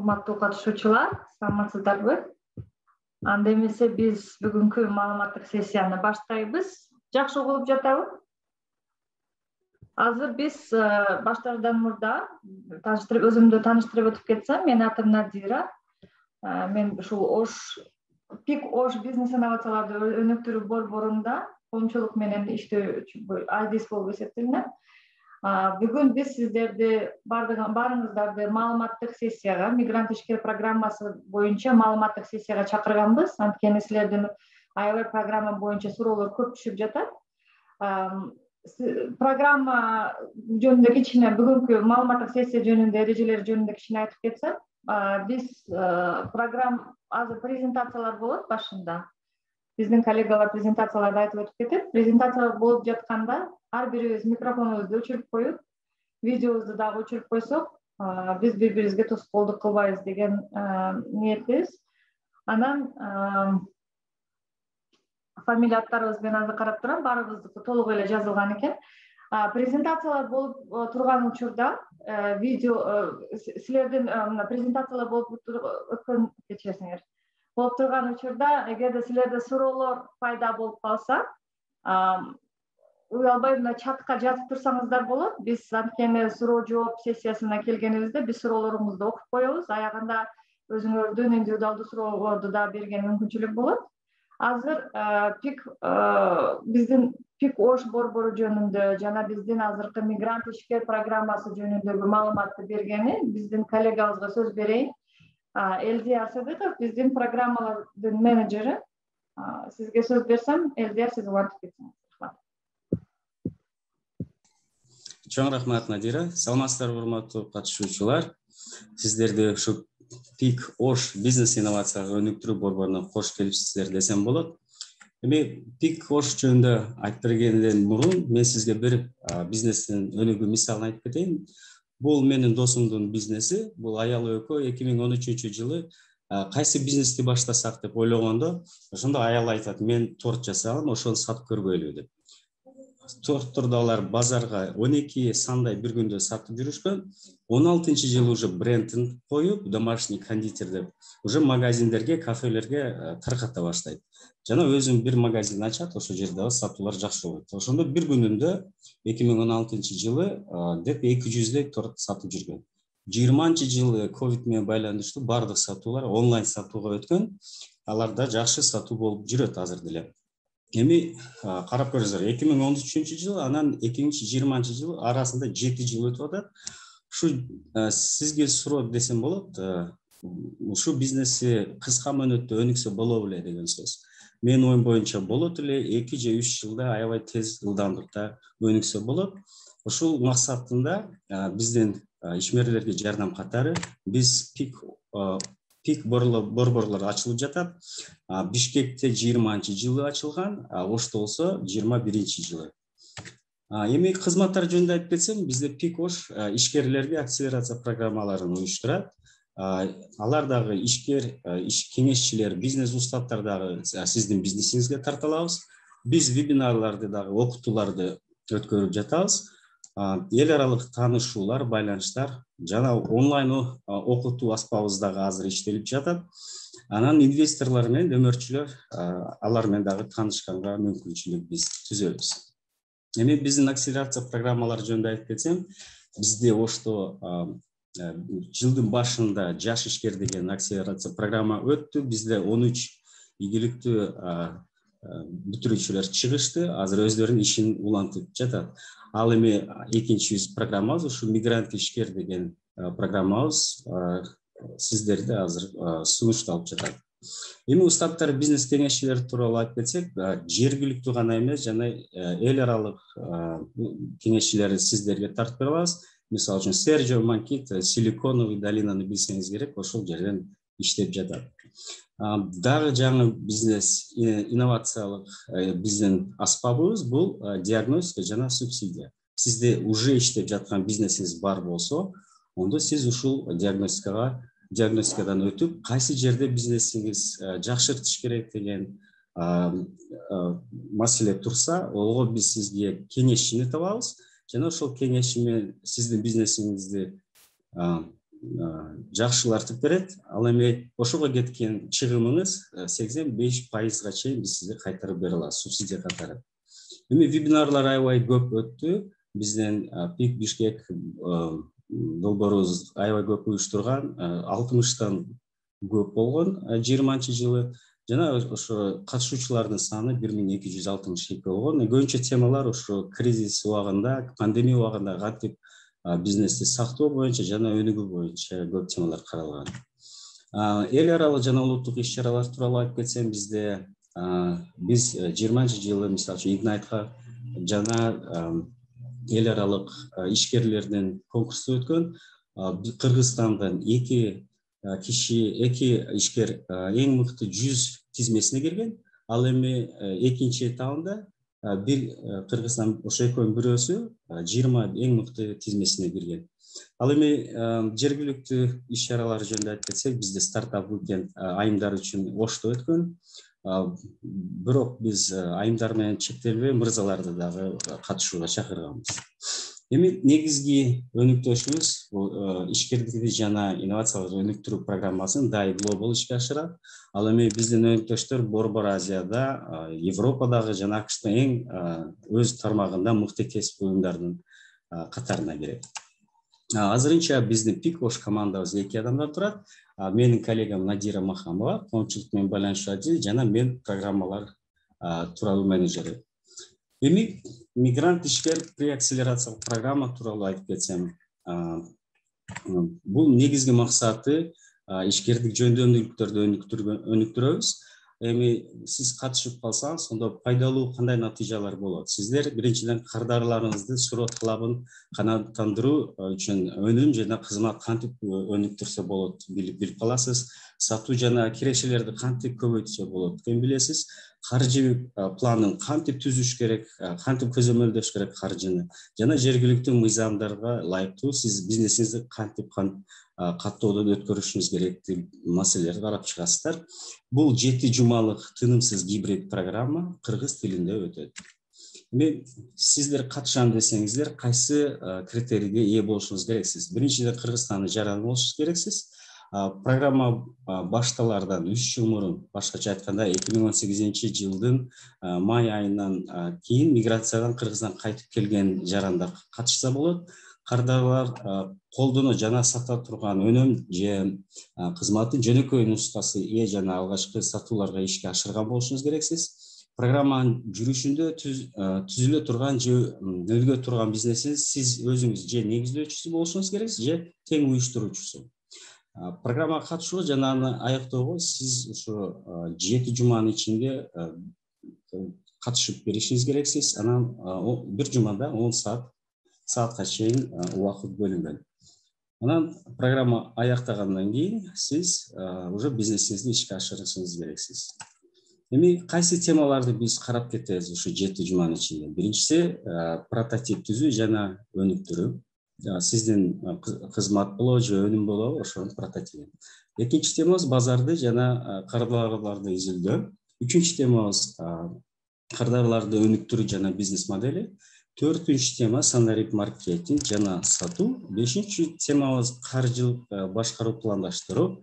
Урматтуу катышуучулар, саламатсыздарбы? Анда эмесе биз бүгүнкү маалыматтык сессияны баштайбыз. Жакшы угулуп жатабы? Азыр биз баштаардан мурда өзүмдү тааныштырып өтүп кетсем, менин атым Надира. Мен ушул ПИК ОШ бизнес инновацияларды өнүктүрүү борборунда коомчулук менен иштөөчү айдис болуп эсептелинем. Бүгүн биз сиздерди баарыңыздарды маалыматтык сессияга, мигрант ишкер программасы боюнча маалыматтык сессияга чакырганбыз. Анткени силердин аябай программа боюнча суроолор көп түшүп жатат. Программа жөнүндө кичине бүгүнкү маалыматтык сессия жөнүндө эрежелер жөнүндө кичине айтып кетсем, биз программа азыр презентациялар болот башында. Биздин коллегалар презентацияларды айтып өтүп кетет. Презентация болуп жатканда ар бирибиз микрофонубузду өчүрүп коюп, видеобузду дагы өчүрүп койсок, биз бири-бирибизге тоскоолдук кылбайбыз деген ниеттебиз. Анан фамилия аттарыбыз мен азыр карап турам, баарыбыздыкы толук эле жазылган экен. Презентациялар болуп турган учурда силердин презентациялар болуп өткөн кечиресиңер. Болуп турган учурда, эгерде силерде суроолор пайда болуп калса, уялбай мына чатка жазып турсаңыздар болот. Биз анткени суроо жооп сессиясына келгенибизде биз суроолоруңузду окуп коебуз. Аягында өзүңөрдүн индивидуалдуу суроолорду да берген мүмкүнчүлүк болот. Азыр биздин ПИК ОШ борбору жөнүндө жана биздин азыркы мигрант ишкер программасы жөнүндөгү маалыматты бергени биздин коллегабызга сөз берейин. Элдияр Сыдыков, биздин программалардын менеджери. Сизге сөз берсем, Элдияр, сиз улантып кетсеңиз. Чоң рахмат, Надира. Саламатсыздарбы, урматтуу катышуучулар. Сиздерди ушу ПИК ОШ бизнес инновацияга өнүктүрүү борборуна кош келипсиздер десем болот. Эми ПИК ОШ жөнүндө айтып бергенден мурун мен сизге бир бизнестин өнүгүү мисалын айтып кетейин. Бул менин досумдун бизнеси. Бул аял экөө 2013-жылы кайсы бизнести баштасак деп ойлогондо, ошондо аял айтат: "Мен торт жасагам, ошону сатып көргөйлү" деп. Торттурду алар базарга 12 сандай бир күндө сатып жүрүшкөн. 16-жылы уже брендин коюп, домашний кондитер деп, уже магазиндерге, кафелерге тарката баштайт. Жана өзүм бир магазин ачат, ошол жерде сатуулар жакшы болот. Ошондо бир күнүндө 2016-жылы деп 200 торт сатып жүргөн. 20-жылы ковид менен байланыштуу бардык сатуулар онлайн сатууга өткөн. Аларда жакшы сатуу болуп жүрөт азыр деле. Эми карап көрүңүздөр, 2013-жылы, анан 2020-жылы арасында 7 жыл өтүп атат. Ушу сизге суроо десем болот, ушу бизнеси кыска мөөнөттө өнүксө болобу эле деген сөз. Менин оюм боюнча болот эле, 2 же 3 жылда аябай тез ылдамдыкта өнүксө болот. Ушул максатында биздин ишмерлерге жардам катары биз ПИК борборлор ачылып жатат. Бишкекте 20-жылы ачылган, Ошто болсо 21-жылы. Эми кызматтар жөнүндө айтып кетсем, бизде ПИК ОШ ишкерлерге акселерация программаларын уюштурат. Алар дагы ишкер, кеңешчилер, бизнес устаттар дагы сиздин бизнесиңизге тарта алабыз. Биз вебинарларды дагы, окутууларды өткөрүп жатабыз. Эл аралык таанышуулар, байланыштар жана онлайн окутуу аспабыбыз дагы азыр иштелип жатат. Анан инвесторлор менен өмүрчүлөр, алар менен дагы таанышканга мүмкүнчүлүк биз түзөбүз. Эми биздин акселерация программалары жөнүндө айтып кетсем, бизде Ошто жылдын башында жаш ишкер деген акселерация программа өттү. Бизде 13 ийгиликтүү бүтүрүүчүлөр чыгышты, азыр өздөрүнүн ишин улантып жатат. Ал эми экинчи программабыз, ушу мигрант ишкер деген программабыз сиздерде азыр сунушталып жатат. Эми устаттар, бизнес кеңешчилер тууралуу айтып кетсек, жергиликтүү гана эмес, жана эл аралык кеңешчилерди сиздерге тартып беребиз. Мисалы үчүн Серджио Манкит, Силиконовый долинаны билсеңиз керек, ошол жерден иштеп жатат. Дагы жаңы бизнес инновациялык биздин аспабыбыз бул диагностика жана субсидия. Сизде уже иштеп жаткан бизнесиңиз бар болсо, ондо сиз ушул диагностикадан өтүп, кайсы жерде бизнесиңиз жакшыртыш керек деген маселе турса, ого биз сизге кеңешчини табабыз. Жана ошол кеңешчи менен сиздин бизнесиңизди жакшылартып берет. Ал эми ошого кеткен чыгымыңыз 85%га чейин биз сизге кайтарып бере алабыз, субсидия катары. Эми вебинарлар аябай көп өттү. Бизден Пик Бишкек долбоорубуз аябай көп уюштурган, 60тан көп болгон 20-жылы. Жана ошо катышуучулардын саны 1262 болгон. Көбүнчө темалар ошо кризис убагында, пандемия убагында кантип бизнести сактоо боюнча жана өнүгүү боюнча көп темалар каралган. Эл аралык жана улуттук иш-чаралар тууралуу айтып кетсем, бизде биз 20-жылы мисалы үчүн Игнайтка жана эл аралык ишкерлердин конкурсу өткөн. Кыргызстандан 2 ишкер эң мыкты 100 тизмесине кирген. Ал эми экинчи этабында бир Кыргызстан ошо экөөнүн бирөөсү 20 эң мыкты тизмесине кирген. Ал эми жергиликтүү иш-чаралар жөнүндө айтып кетсек, бизде стартап уикенд айымдар үчүн Ошто өткөн. Бирок биз айымдар менен чектелбей мырзаларды дагы катышууга чакырганбыз. Эми негизги өнүктөшүбүз бул ишкерликти жана инновациялык өнүктүрүү программасын DAI Global ишке ашырат. Ал эми биздин өнүктөштөр Борбор Азияда, Европадагы жана АКШтын эң өз тармагында мыкты кесип уюмдардын катарына кирет. Азырынча биздин Пик Ош командабыз 2 адамдан турат. Менин коллегам Надира Махамова, коомчулук менен байланышчу жана мен программалар тууралуу менеджери. Эми мигрант ишкер преакселерациялык программа тууралуу айтып кетсем, бул негизги максаты ишкердик жөндөмдүүлүктөрдү өнүктүрөбүз. Эми сиз катышып калсаңыз, сонда пайдалуу кандай натыйжалар болот? Сиздер биринчиден кардарларыңызды суроо талабын канааттандыруу үчүн өнүм жана кызмат кантип өнүктүрсө болот билип каласыз. Сатуу жана кирешелерди кантип көбөйтсө болот экенин билесиз. Каржы планын кантип түзүш керек, кантип көзөмөлдөш керек каржыны, жана жергиликтүү мыйзамдарга ылайыктуу сиз бизнесиңизди кантип каттоодон өткөрүшүңүз керектиги маселелерди карап чыгасыздар. Бул 7 жумалык тынымсыз гибрид программа кыргыз тилинде өтөт. Эми сиздер катышам десеңиздер, кайсы критерийге ээ болушуңуз керексиз? Биринчиден Кыргызстандын жараны болушуңуз керексиз. Программа башталардан 3 жыл мурун, башкача айтканда 2018 жылдын май айынан кийин миграциядан Кыргызстанга кайтып келген жарандар катышса болот. Кардарлар колдоно жана сата турган өнөм же кызматтын жөнөкөй нускасы ээ жана алгачкы сатууларга ишке ашырган болушуңуз керексиз. Программанын жүрүшүндө түзүлө турган же нөлгө турган бизнесиңиз сиз өзүңүз же негиздөөчүсү болушуңуз керексиз же тең уюштуруучусу. Программага катышуу жана аны аяктоого сиз ошо 7 жуманын ичинде катышып беришиңиз керексиз. Анан бир жумада 10 саатка чейин убакыт бөлүнгөн. Анан программа аяктагандан кийин сиз уже бизнесиңизди ишке ашырышыңыз керексиз. Эми кайсы темаларды биз карап кетебиз ушу 7 жуманын ичинде? Биринчиси прототип түзүү жана өнүктүрүү. Сиздин кызмат болобу же өнүм болобу, ошонун прототипи. Экинчи темабыз базарды жана кардарларды изилдөө. Үчүнчү темабыз кардарларды өнүктүрүү жана бизнес модели. Төртүнчү тема санарип маркетинг жана сатуу. Бешинчи темабыз каржылык башкаруу пландаштыруу.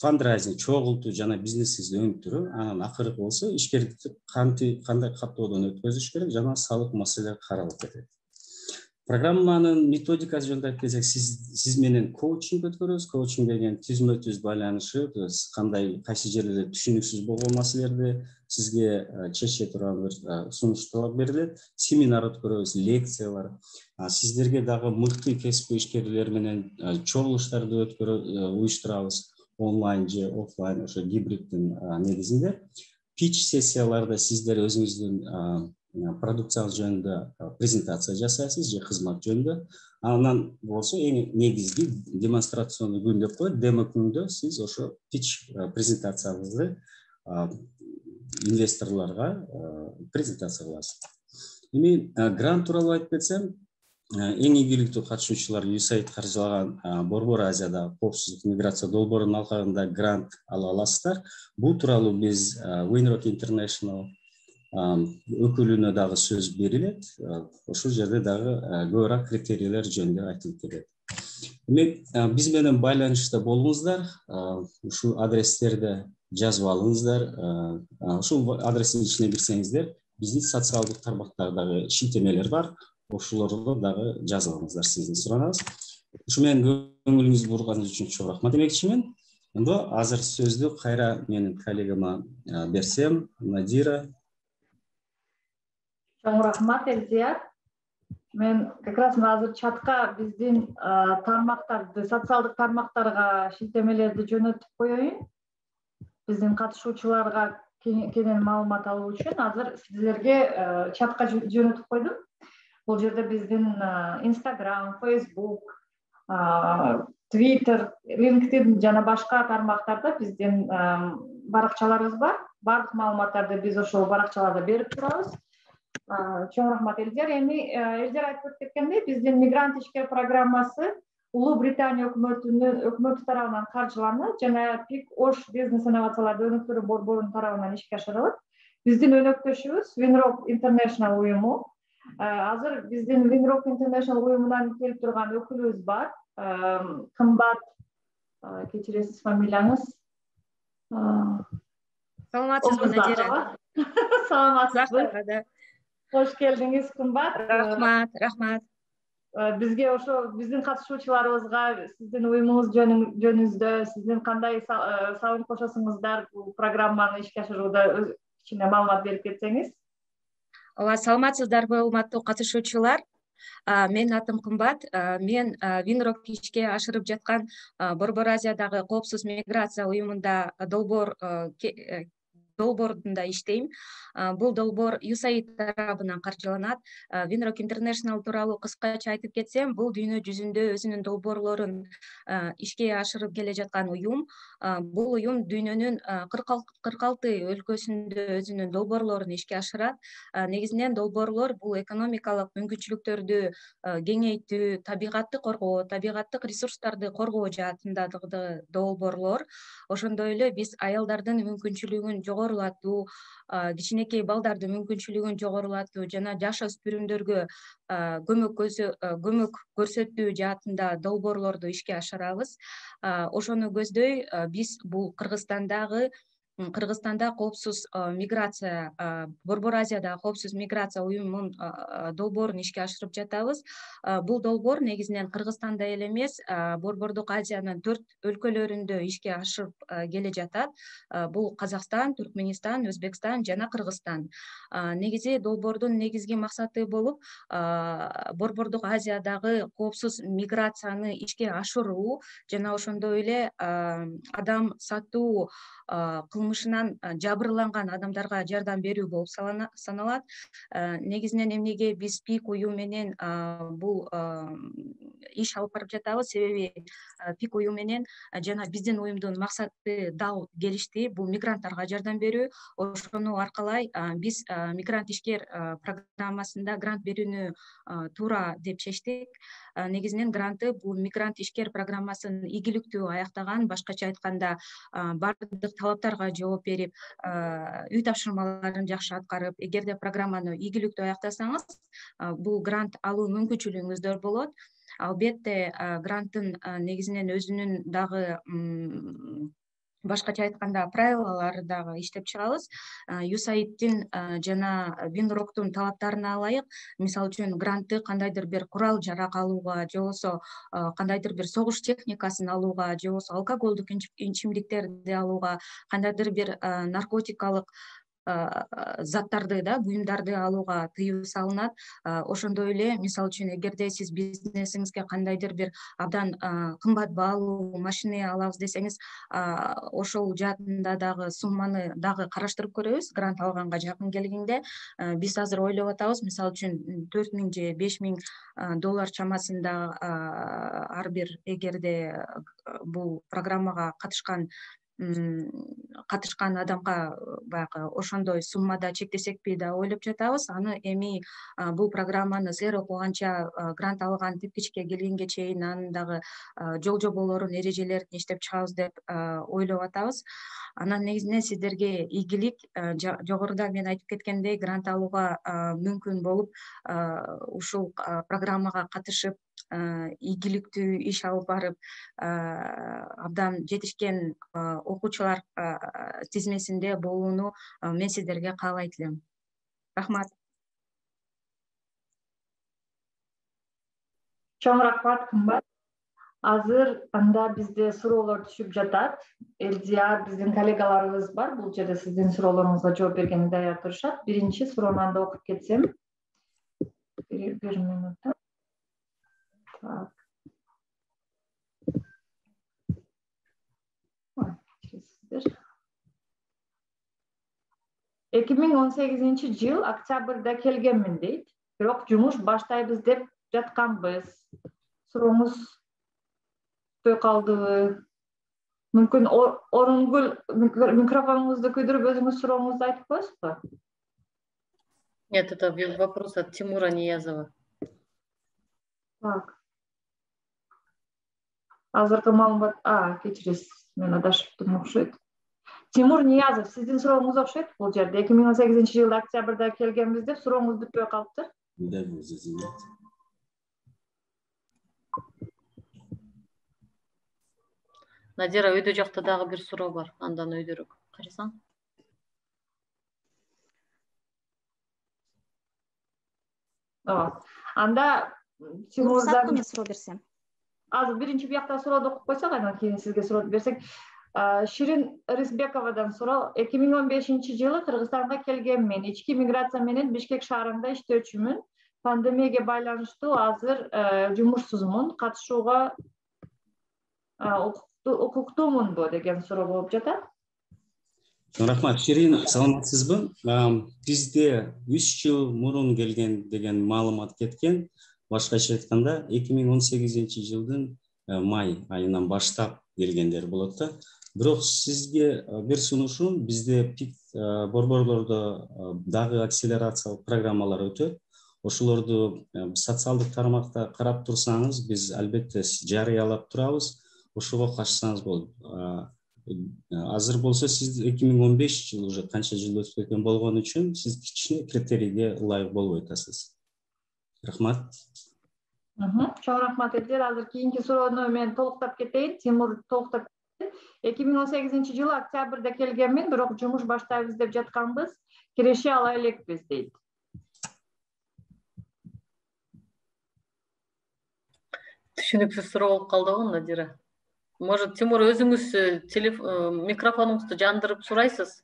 Фандрайзинг, чогултуу жана бизнесинизди өнүктүрүү. Анан акыркы болсо ишкерликти кандай каттоодон өткөзүш керек жана салык маселелери каралып кетет. Программанын методикасы жөнүндө айтып кетсек, сиз менен коучинг өткөрөбүз. Коучинг деген түзмө-түз байланышып, кандай кайсы жерлерде түшүнүксүз болгон маселелерди сизге чече турган бир сунуштар берилет. Семинар өткөрөбүз, лекциялар. Сиздерге дагы мыкты кесип ишкерлер менен чогулуштарды уюштурабыз. Онлайн же офлайн, ошо гибридтин негизинде. Pitch сессияларда сиздер өзүңүздүн продукцияңыз жөнүндө презентация жасайсыз же кызмат жөнүндө. Анан болсо эң негизги демонстрационный күн деп коет. Демо күндө сиз ошо pitch презентацияңызды инвесторлорго презентация кыласыз. Эми грант тууралуу айтып кетсем, эң ийгиликтүү катышуучулар USAID каржылаган Борбор Азияда коопсуздук миграция долбоорунун алкагында грант ала аласыздар. Бул тууралуу биз Winrock International өкүлүнө дагы сөз берилет. Ошол жерде дагы көбүрөөк критерийлер жөнүндө айтылып кетет. Демек, биз менен байланышта болуңуздар, ушул адрестерди жазып алыңыздар. Ушул адрестин ичине кирсеңиздер, биздин социалдык тармактардагы шилтемелер бар. Ошолорду дагы жазып алыңыздар, сиздин суранабыз. Ушу менен көңүлүңүздү бурганыңыз үчүн чоң рахмат демекчимин. Эми азыр сөздү кайра менин коллегама берсем, Надира. Чоң рахмат, Элзия. Мен как раз азыр чатка биздин тармактарды, социалдык тармактарга шилтемелерди жөнөтүп коеюн. Биздин катышуучуларга кенен маалымат алуу үчүн азыр сиздерге чатка жөнөтүп койдум. Бул жерде биздин Instagram, Facebook, Twitter, LinkedIn жана башка тармактарда биздин баракчаларыбыз бар. Бардык маалыматтарды биз ошол баракчаларда берип турабыз. Чоң рахмат, Элдер. Эми Элдер айтып кеткендей, биздин мигрант ишкер программасы Улуу Британия өкмөтү тарабынан каржыланат жана ПИК Ош бизнес инновацияларды өнүктүрүү борборунун тарабынан ишке ашырылат. Биздин өнөктөшүбүз Winrock International уюму. Азыр биздин Winrock International уюмунан келип турган өкүлүбүз бар. Кымбат, кечиресиз фамилияңыз? Саламатсызбы, Надира? Саламатсызбы. Хош келдиңиз, Кымбат. Рахмат. Бизге ошо биздин катышуучуларыбызга сиздин уюмуңуз жөнүндө, сиздин кандай салым кошосуңуздар бул программаны ишке ашырууда кичине маалымат берип кетсеңиз. Ооба, саламатсыздарбы, урматтуу катышуучулар? Менин атым Кымбат. Мен Winrock ишке ашырып жаткан Борбор Азиядагы коопсуз миграция уюмунда долбоорунда иштейм. Бул долбоор USAID тарабынан каржыланат. Winrock International тууралуу кыскача айтып кетсем, бул дүйнө жүзүндө өзүнүн долбоорлорун ишке ашырып келе жаткан уюм. Бул уюм дүйнөнүн 46 өлкөсүндө өзүнүн долбоорлорун ишке ашырат. Негизинен долбоорлор бул экономикалык мүмкүнчүлүктөрдү кеңейтүү, табигатты коргоо, табигаттык ресурстарды коргоо жаатындагы долбоорлор. Ошондой эле биз аялдардын мүмкүнчүлүгүн жогорулатуу, кичинекей балдардын мүмкүнчүлүгүн жогорулатуу жана жаш өспүрүмдөргө көмөк көрсөтүү жаатында долбоорлорду ишке ашырабыз. Ошону көздөй биз бул Кыргызстанда коопсуз миграция, Борбор Азиядагы коопсуз миграция уюмунун долбоорун ишке ашырып жатабыз. Бул долбоор негизинен Кыргызстанда эле эмес, Борбордук Азиянын 4 өлкөлөрүндө ишке ашырып келе жатат. Бул Казакстан, Түркмөнстан, Өзбекстан жана Кыргызстан. Негизи долбоордун негизги максаты болуп, Борбордук Азиядагы коопсуз миграцияны ишке ашыруу жана ошондой эле адам сатуу кылмышынан жабырланган адамдарга жардам берүү болуп саналат. Негизинен эмнеге биз ПИК уюм менен бул иш алып барып жатабыз, себеби ПИК уюм менен жана биздин уюмдун максаты дал келишти. Бул мигранттарга жардам берүү. Ошону аркалай биз мигрант ишкер программасында грант берүүнү туура деп чечтик. Негизинен гранты бул мигрант ишкер программасын ийгиликтүү аяктаган, башкача айтканда бардык талаптарга жооп берип, үй тапшырмаларын жакшы аткарып, эгерде программаны ийгиликтүү аяктасаңыз, бул грант алуу мүмкүнчүлүгүңүздөр болот. Албетте, гранттын негизинен өзүнүн дагы башкача айтканда правилалары дагы иштеп чыгабыз. USAID-тин жана Winrock-тун талаптарына ылайык, мисалы үчүн грантты кандайдыр бир курал жарак алууга, же болбосо кандайдыр бир согуш техникасын алууга, же болбосо алкоголдук ичимдиктерди алууга, кандайдыр бир наркотикалык заттарды буюмдарды алууга тыюу салынат. Ошондой эле, мисалы үчүн, эгерде сиз бизнесиңизге кандайдыр бир абдан кымбат баалуу машина алабыз десеңиз, ошол жаатында дагы сумманы дагы караштырып көрөбүз. Грант алганга жакын келгенде биз азыр ойлоп атабыз, мисалы үчүн 4000 же 5000 доллар чамасында ар бир эгерде бул программага катышкан адамга баягы ошондой суммада чектесекпи деп ойлоп жатабыз. Аны эми бул программаны силер окуганча, грант алган тепкичке келгенге чейин анын дагы жол жоболорун, эрежелерин иштеп чыгабыз деп ойлоп атабыз. Анан негизинен сиздерге ийгилик, жогоруда мен айтып кеткендей грант алууга мүмкүн болуп, ушул программага катышып, ийгиликтүү иш алып барып, абдан жетишкен окуучулар тизмесинде болууну мен сиздерге каалайт элем. Рахмат. Чоң рахмат, кымбат. Азыр анда бизде суроолор түшүп жатат. Элдияр, биздин коллегаларыбыз бар. Бул жерде сиздин суроолоруңузга жооп бергенге даяр турушат. Биринчи суроону анда окуп кетсем. Бир минут. Так. 2018-жыл октябрда келгенмин дейт. Бирок жумуш баштайбыз деп жатканбыз. Сурооңуз той калдыбы? Мүмкүн Орунгүл микрофонуңузду күйдүрүп өзүңүз сурооңузду айтып коесузбу? Нет, это вопрос от Тимура Ниязова. Так. Азыркы маалымат, кечиресиз, мен адашыптым окшойт. Тимур Ниязов, сиздин сурооңуз окшойт бул жерде. 2018-жылда октябрда келгенбиз деп сурооңуз бүтпөй калыптыр. Надира, өйдө жакта дагы бир суроо бар. Андан өйдөрөөк карасаң. Анда Тимурдан мен суроо берсем. Азыр биринчи биякта сурооду окуп койсок, андан кийин сизге суроо берсек. Ширин Рысбековадан суроо. 2015-жылы Кыргызстанга келгенмин. Ички миграция менен Бишкек шаарында иштөөчүмүн. Пандемияга байланыштуу азыр жумушсузмун. Катышууга укуктуумунбу деген суроо болуп жатат. Рахмат. Ширин, саламатсызбы? Бизде 3 жыл мурун келген деген маалымат кеткен. Башкача айтканда 2018-жылдын май айынан баштап келгендер болот да. Бирок сизге бир сунушум, бизде ПИК борборлордо дагы акселерациялык программалар өтөт. Ошолорду социалдык тармакта карап турсаңыз, биз албетте жарыялап турабыз. Ошого катышсаңыз болот. Азыр болсо сиз 2015 жыл уже канча жыл өтүп кеткен болгон үчүн сиз кичине критерийге ылайык болбой атасыз. Рахмат. Чоң рахмат Элдер. Азыр кийинки суроону мен толуктап кетейин. Тимур толуктап. 2018-жылы октябрда келгенмин, бирок жумуш баштайбыз деп жатканбыз. Киреше ала элекпиз дейт. Түшүнүксүз суроо болуп калдыбы, Надира? Может, Тимур, өзүңүз микрофонуңузду жандырып сурайсыз?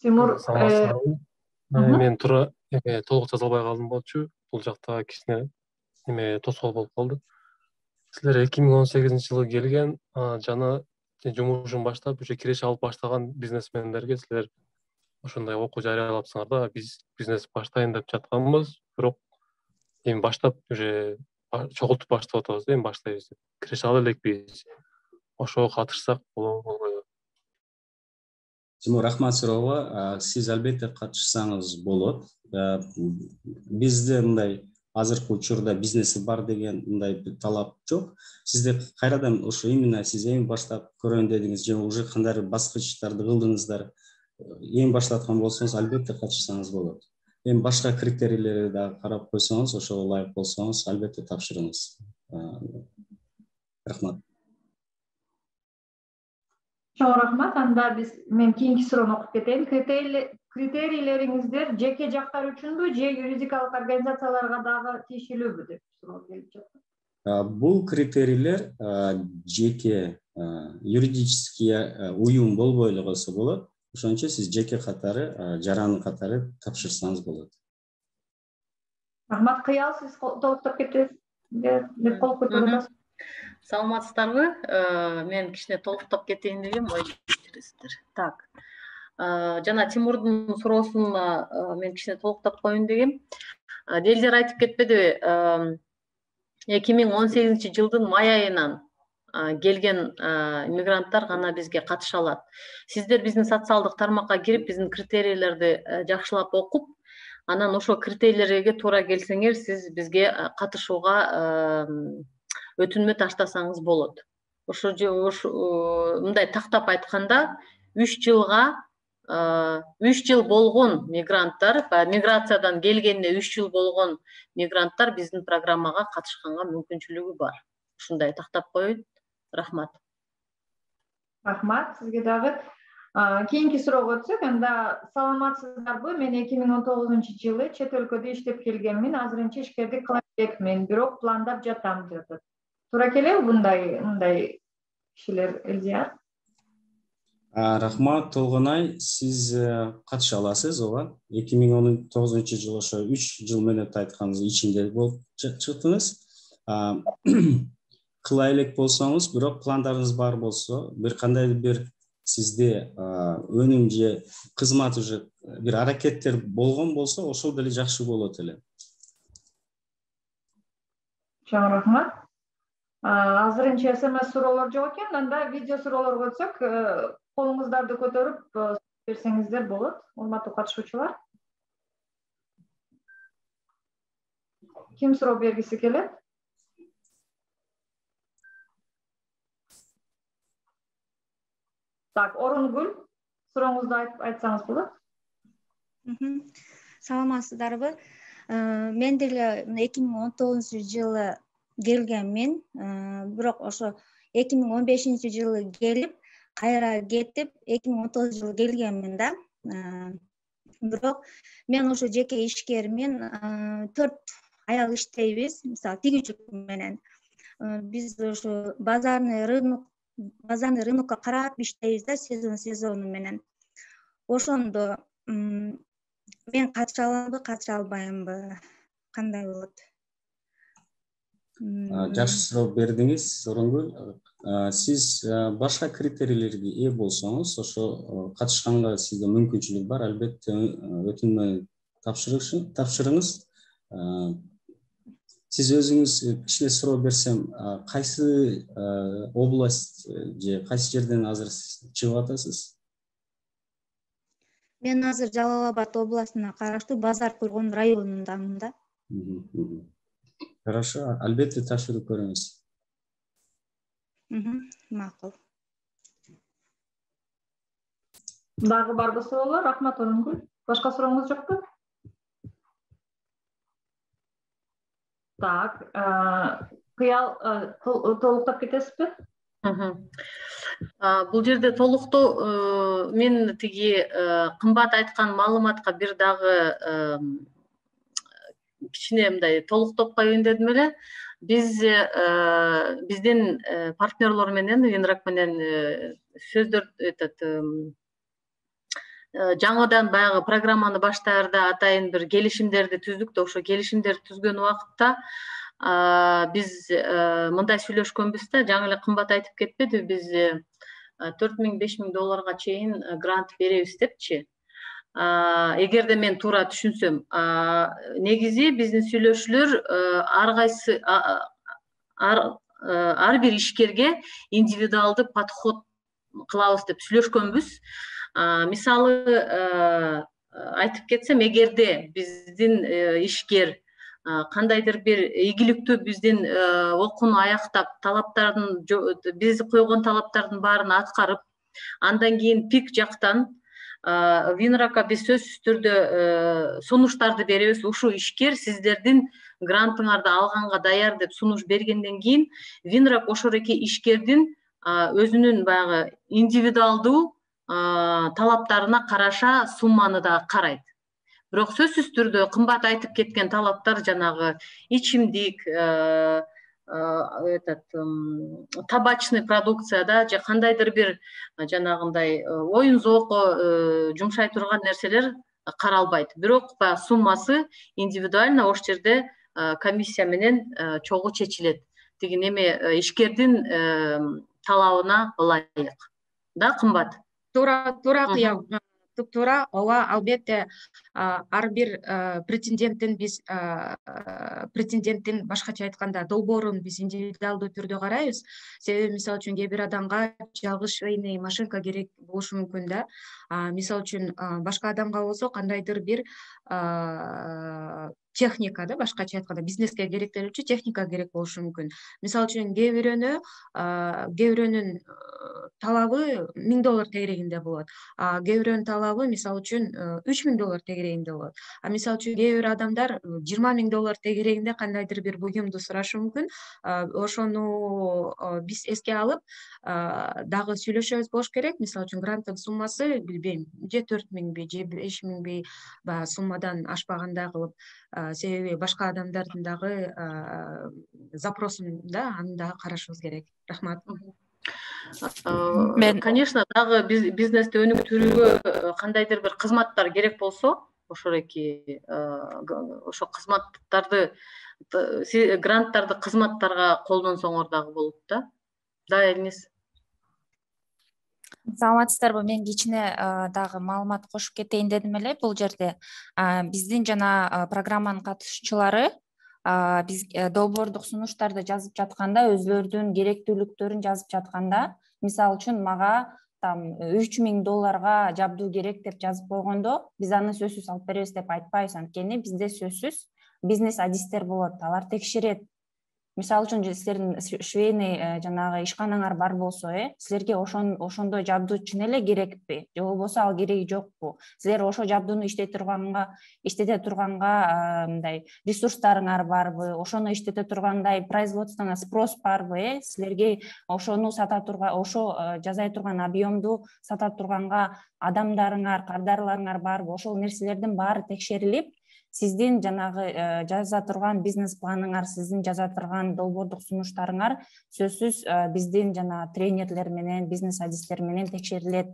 Тимур, мен толук жаза албай калдым болчу. Бул жакта кичине тосол болуп калды. Силер 2018-жылы келген жана жумушун баштап, уже киреше алып баштаган бизнесмендерге силер ошондой окуу жарыялапсыңар да. Биз бизнес баштайын деп жатканбыз, бирок эми баштап уже чогултуп баштап атабыз, эми баштайбыз деп. Киреше ала элекпиз. Ошого катышсак болобу? Тимур, рахмат суроого. Сиз албетте катышсаңыз болот. Бизде мындай азыркы учурда бизнеси бар деген мындай талап жок. Сизде кайрадан ошо именно сиз эми баштап көрөйүн дедиңиз же уже кандай баскычтарды кылдыңыздар, эми баштаткан болсоңуз албетте катышсаңыз болот. Эми башка критерийлерди дагы карап койсоңуз, ошого ылайык болсоңуз албетте тапшырыңыз. Рахмат. Чоң рахмат. Анда мен кийинки суроону окуп кетейин. Критерийлериңиздер жеке жактар үчүнбү же юридикалык организацияларга дагы тиешелүүбү деп суроо келип жатат. Бул критерийлер жеке юридический уюм болбой эле койсо болот. Ошон үчүн сиз жеке катары, жаран катары тапшырсаңыз болот. Рахмат. Кыял, сиз толуктап кетесиз деп кол көтөрүп. Саламатсыздарбы? Мен кичине толуктап кетейин дегем. Так. Жана Тимурдун суроосуна мен кичине толуктап коеюн дегем. Элдер айтып кетпедиби? 2018-жылдын май айынан келген мигранттар гана бизге катыша алат. Сиздер биздин социалдык тармакка кирип, биздин критерийлерди жакшылап окуп, анан ошо критерийлерге туура келсеңер, сиз бизге катышууга өтүнмө таштасаңыз болот. Мындай тактап айтканда 3 жыл болгон мигранттар, миграциядан келгенине 3 жыл болгон мигранттар биздин программага катышканга мүмкүнчүлүгү бар. Ушундай тактап коеюн. Рахмат. Рахмат сизге дагы. Кийинки суроого өтсөк, анда саламатсыздарбы? Мен 2019-жылы чет өлкөдө иштеп келгенмин. Азырынча ишкердик кыла элекмин, бирок пландап жатам деп атат. Туура келеби мындай кишилер, Элдияр? Рахмат Толгонай, сиз катыша аласыз ооба. 2019-жылы ошо 3 жыл менен айтканыңыз ичинде болуп чыктыңыз. Кыла элек болсоңуз, бирок пландарыңыз бар болсо, бир кандай бир сизде өнүм же кызмат уже бир аракеттер болгон болсо, ошол деле жакшы болот эле. Чоң рахмат. Азырынча СМС суроолор жок экен, анда видео суроолорго өтсөк, колуңуздарды көтөрүп берсеңиздер болот, урматтуу катышуучулар. Ким суроо бергиси келет? Так, Орунгүл, сурооңузду айтсаңыз болот. Саламатсыздарбы? Мен деле 2019-жылы келгенмин, бирок ошо 2015-жылы келип, кайра кетип, 2019-жылы келгенмин да. Бирок мен ошо жеке ишкермин, 4 аял иштейбиз, мисалы тигүүчүлүк менен. Биз ошо базарный рынокко карап иштейбиз да, сезону менен. Ошондо мен катыша аламбы, катыша албаймбы? Кандай болот? Жакшы суроо бердиңиз, Орунгүл. Сиз башка критерийлерге ээ болсоңуз, ошо катышканга сизде мүмкүнчүлүк бар. Албетте өтүнмө тапшырыңыз. Сиз өзүңүз кичине суроо берсем, кайсы область же кайсы жерден азыр чыгып атасыз? Мен азыр Жалал Абад областына караштуу Базар Кургон районундамын да. Хорошо, албетте тапшырып көрүңүз. Макул. Дагы барбы суроолор? Рахмат, Орунгүл. Башка сурооңуз жокпу? Так, кыял толуктап кетесизби? Бул жерде толуктоо мен тиги кымбат айткан маалыматка бир дагы кичине мындай толуктоп коеюн дедим эле. Биздин партнерлор менен, Винрак менен сөздөр жаңыдан баягы программаны баштаарда атайын бир келишимдерди түздүк да, ошо келишимдерди түзгөн убакытта биз мындай сүйлөшкөнбүз да, жаңы эле кымбат айтып кетпедиби, биз $4000–5000 чейин грант беребиз депчи. Эгерде мен туура түшүнсөм, негизи биздин сүйлөшүүлөр ар бир ишкерге индивидуалдуу подход кылабыз деп сүйлөшкөнбүз. Мисалы айтып кетсем, эгерде биздин ишкер кандайдыр бир ийгиликтүү биздин окууну аяктап, биз койгон талаптардын баарын аткарып, андан кийин ПИК жактан Винракка биз сөзсүз түрдө сунуштарды беребиз. Ушул ишкер сиздердин грантыңарды алганга даяр деп сунуш бергенден кийин Винрак ошореки ишкердин өзүнүн баягы индивидуалдуу талаптарына караша сумманы да карайт. Бирок сөзсүз түрдө кымбат айтып кеткен талаптар жанагы ичимдик, табачный продукцияда же кандайдыр бир жанагындай оюн зоокко жумшай турган нерселер каралбайт. Бирок суммасы индивидуально ош жерде комиссия менен чогуу чечилет. Тиги неме ишкердин талабына ылайык. Да, кымбат. Туура кыял. Туура, ооба, албетте ар бир претенденттин башкача айтканда долбоорун биз индивидуалдуу түрдө карайбыз. Себеби мисалы үчүн кээ бир адамга жалгыз швейный машинка керек болушу мүмкүн да. Мисалы үчүн башка адамга болсо кандайдыр бир техника да, башкача айтканда бизнеске керектелүүчү техника керек болушу мүмкүн. Мисалы үчүн кээ бирөөнүн талабы $1000 тегерегинде болот. Кээ бирөөнүн талабы мисалы үчүн $3000 тегерегинде болот. Мисалы үчүн кээ бир адамдар $20000 тегерегинде кандайдыр бир буюмду сурашы мүмкүн. Ошону биз эске алып дагы сүйлөшөбүз болуш керек. Мисалы үчүн гранттын суммасы билбейм, же 4000би, же 5000би баягы суммадан ашпагандай кылып, себеби башка адамдардын дагы запросун да аны дагы карашыбыз керек. Рахмат. Конечно, дагы бизнести өнүктүрүүгө кандайдыр бир кызматтар керек болсо, ошоки ошо кызматтарды, гранттарды кызматтарга колдонсоңор дагы болот да. Да, Эльнис. Саламатсыздарбы? Мен кичине дагы маалымат кошуп кетейин дедим эле. Бул жерде биздин жана программанын катышуучулары биз долбоордук сунуштарды жазып жатканда, өзлөрүнүн керектүүлүктөрүн жазып жатканда, мисалы үчүн мага там $3000 жабдуу керек деп жазып койгондо, биз аны сөзсүз алып беребиз деп айтпайбыз. Анткени бизде сөзсүз бизнес адистер болот, алар текшерет. Мисалы үчүн силердин швейный жанагы ишканаңар бар болсо, силерге ошондой жабдуу чын эле керекпи? Же болбосо ал кереги жокпу? Силер ошо жабдууну иштете турганга мындай ресурстарыңар барбы? Ошону иштете тургандай производствоңа спрос барбы? Силерге ошону сата турган, ошо жасай турган объемду сата турганга адамдарыңар, кардарларыңар барбы? Ошол нерселердин баары текшерилип, сиздин жанагы жаза турган бизнес планыңар, сиздин жаза турган долбоордук сунуштарыңар сөзсүз биздин жана тренерлер менен, бизнес адистер менен текшерилет.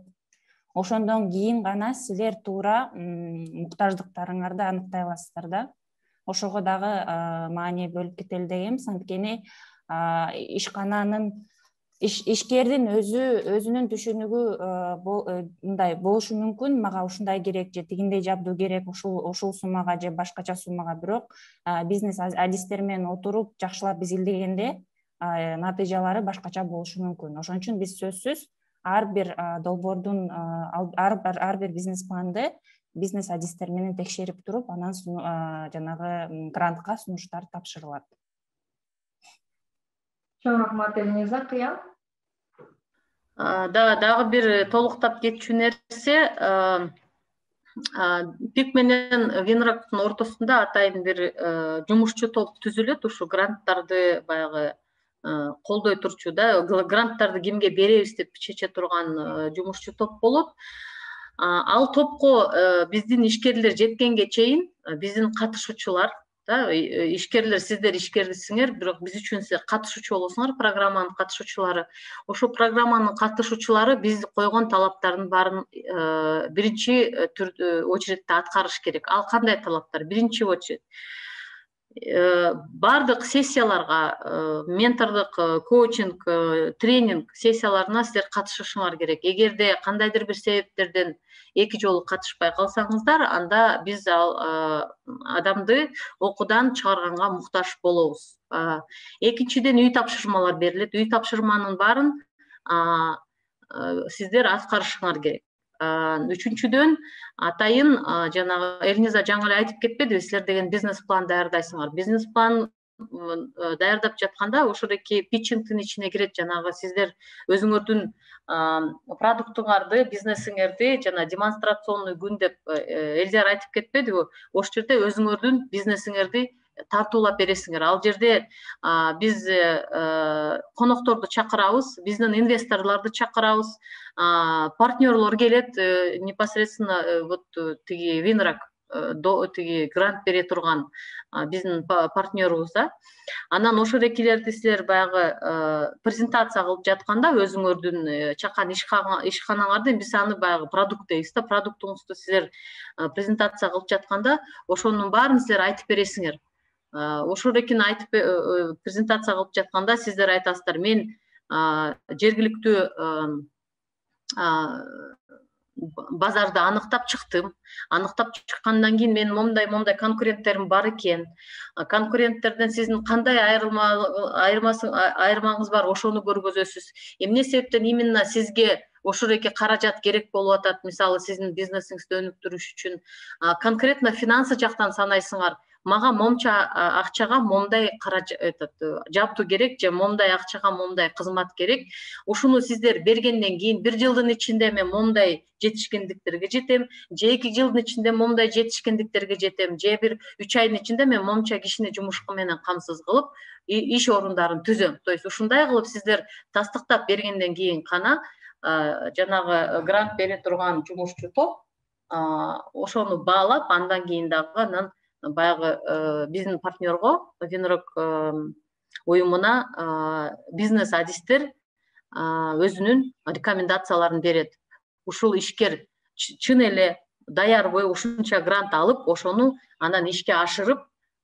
Ошондон кийин гана силер туура муктаждыктарыңарды аныктай аласыздар да. Ошого дагы маани бөлүп кетели дегенбиз. Анткени ишкананын ишкердин өзүнүн түшүнүгү мындай болушу мүмкүн. Мага ушундай керек же тигиндей жабдуу керек, ушул суммага же башкача суммага. Бирок бизнес адистер менен отуруп жакшылап изилдегенде натыйжалары башкача болушу мүмкүн. Ошон үчүн биз сөзсүз ар бир долбоордун ар бир бизнес планды бизнес адистер менен текшерип туруп, анан жанагы грантка сунуштар тапшырылат. Чоң рахмат, Эльниза. Кыя? Дагы бир толуктап кетчү нерсе, ПИК менен Винроктун ортосунда атайын бир жумушчу топ түзүлөт. Ушу гранттарды баягы колдой турчу да, гранттарды кимге беребиз деп чече турган жумушчу топ болот. Ал топко биздин ишкерлер жеткенге чейин биздин катышуучулар, ишкерлер, сиздер ишкерсиңер, бирок биз үчүн силер катышуучу болосуңар, программанын катышуучулары. Ошо программанын катышуучулары биз койгон талаптардын баарын биринчи очередте аткарыш керек. Ал кандай талаптар? Биринчи очеред бардык сессияларга, ментордук, коучинг, тренинг сессияларына силер катышышыңар керек. Эгерде кандайдыр бир себептерден эки жолу катышпай калсаңыздар, анда биз ал адамды окуудан чыгарганга муктаж болобуз. Экинчиден үй тапшырмалар берилет. Үй тапшырманын баарын сиздер аткарышыңар керек. Үчүнчүдөн атайын жанагы Эльниза жаңы эле айтып кетпедиби, силер деген бизнес план даярдайсыңар. Бизнес план даярдап жатканда ошодоки питчингдин ичине кирет жанагы сиздер өзүңөрдүн продуктуңарды, бизнесиңерди жана демонстрационный күн деп Эльзар айтып кетпедиби? Ошол жерде өзүңөрдүн бизнесиңерди тартуулап бересиңер. Ал жерде биз конокторду чакырабыз, биздин инвесторлорду чакырабыз, партнерлор келет, непосредственно вот тиги Винрак тиги грант бере турган биздин партнерубуз да. Анан ошодокилерди силер баягы презентация кылып жатканда өзүңөрдүн чакан ишканаңарды, биз аны баягы продукт дейбиз да, продуктуңузду силер презентация кылып жатканда ошонун баарын силер айтып бересиңер. Ошодокин айтып презентация кылып жатканда сиздер айтасыздар, мен жергиликтүү базарды аныктап чыктым. Аныктап чыккандан кийин мен момдай конкуренттерим бар экен. Конкуренттерден сиздин кандай айырмаңыз бар, ошону көргөзөсүз. Эмне себептен именно сизге ошодоки каражат керек болуп атат, мисалы сиздин бизнесиңизди өнүктүрүш үчүн. Конкретно финансы жактан санайсыңар. мага момча акчага момдай жабдуу керек же момдай акчага момдай кызмат керек. Ушуну сиздер бергенден кийин 1 жылдын ичинде мен момдай жетишкендиктерге жетем, же 2 жылдын ичинде момдай жетишкендиктерге жетем, же бир 3 айдын ичинде мен момча кишини жумуш менен камсыз кылып иш орундарын түзөм. То есть ушундай кылып сиздер тастыктап бергенден кийин гана жанагы грант бере турган жумушчу топ ошону баалап, андан кийин дагы анан баягы биздин партнерго, Винрок уюмуна бизнес адистер өзүнүн рекомендацияларын берет. Ушул ишкер чын эле даярбы, ушунча грант алып, ошону анан ишке ашырып,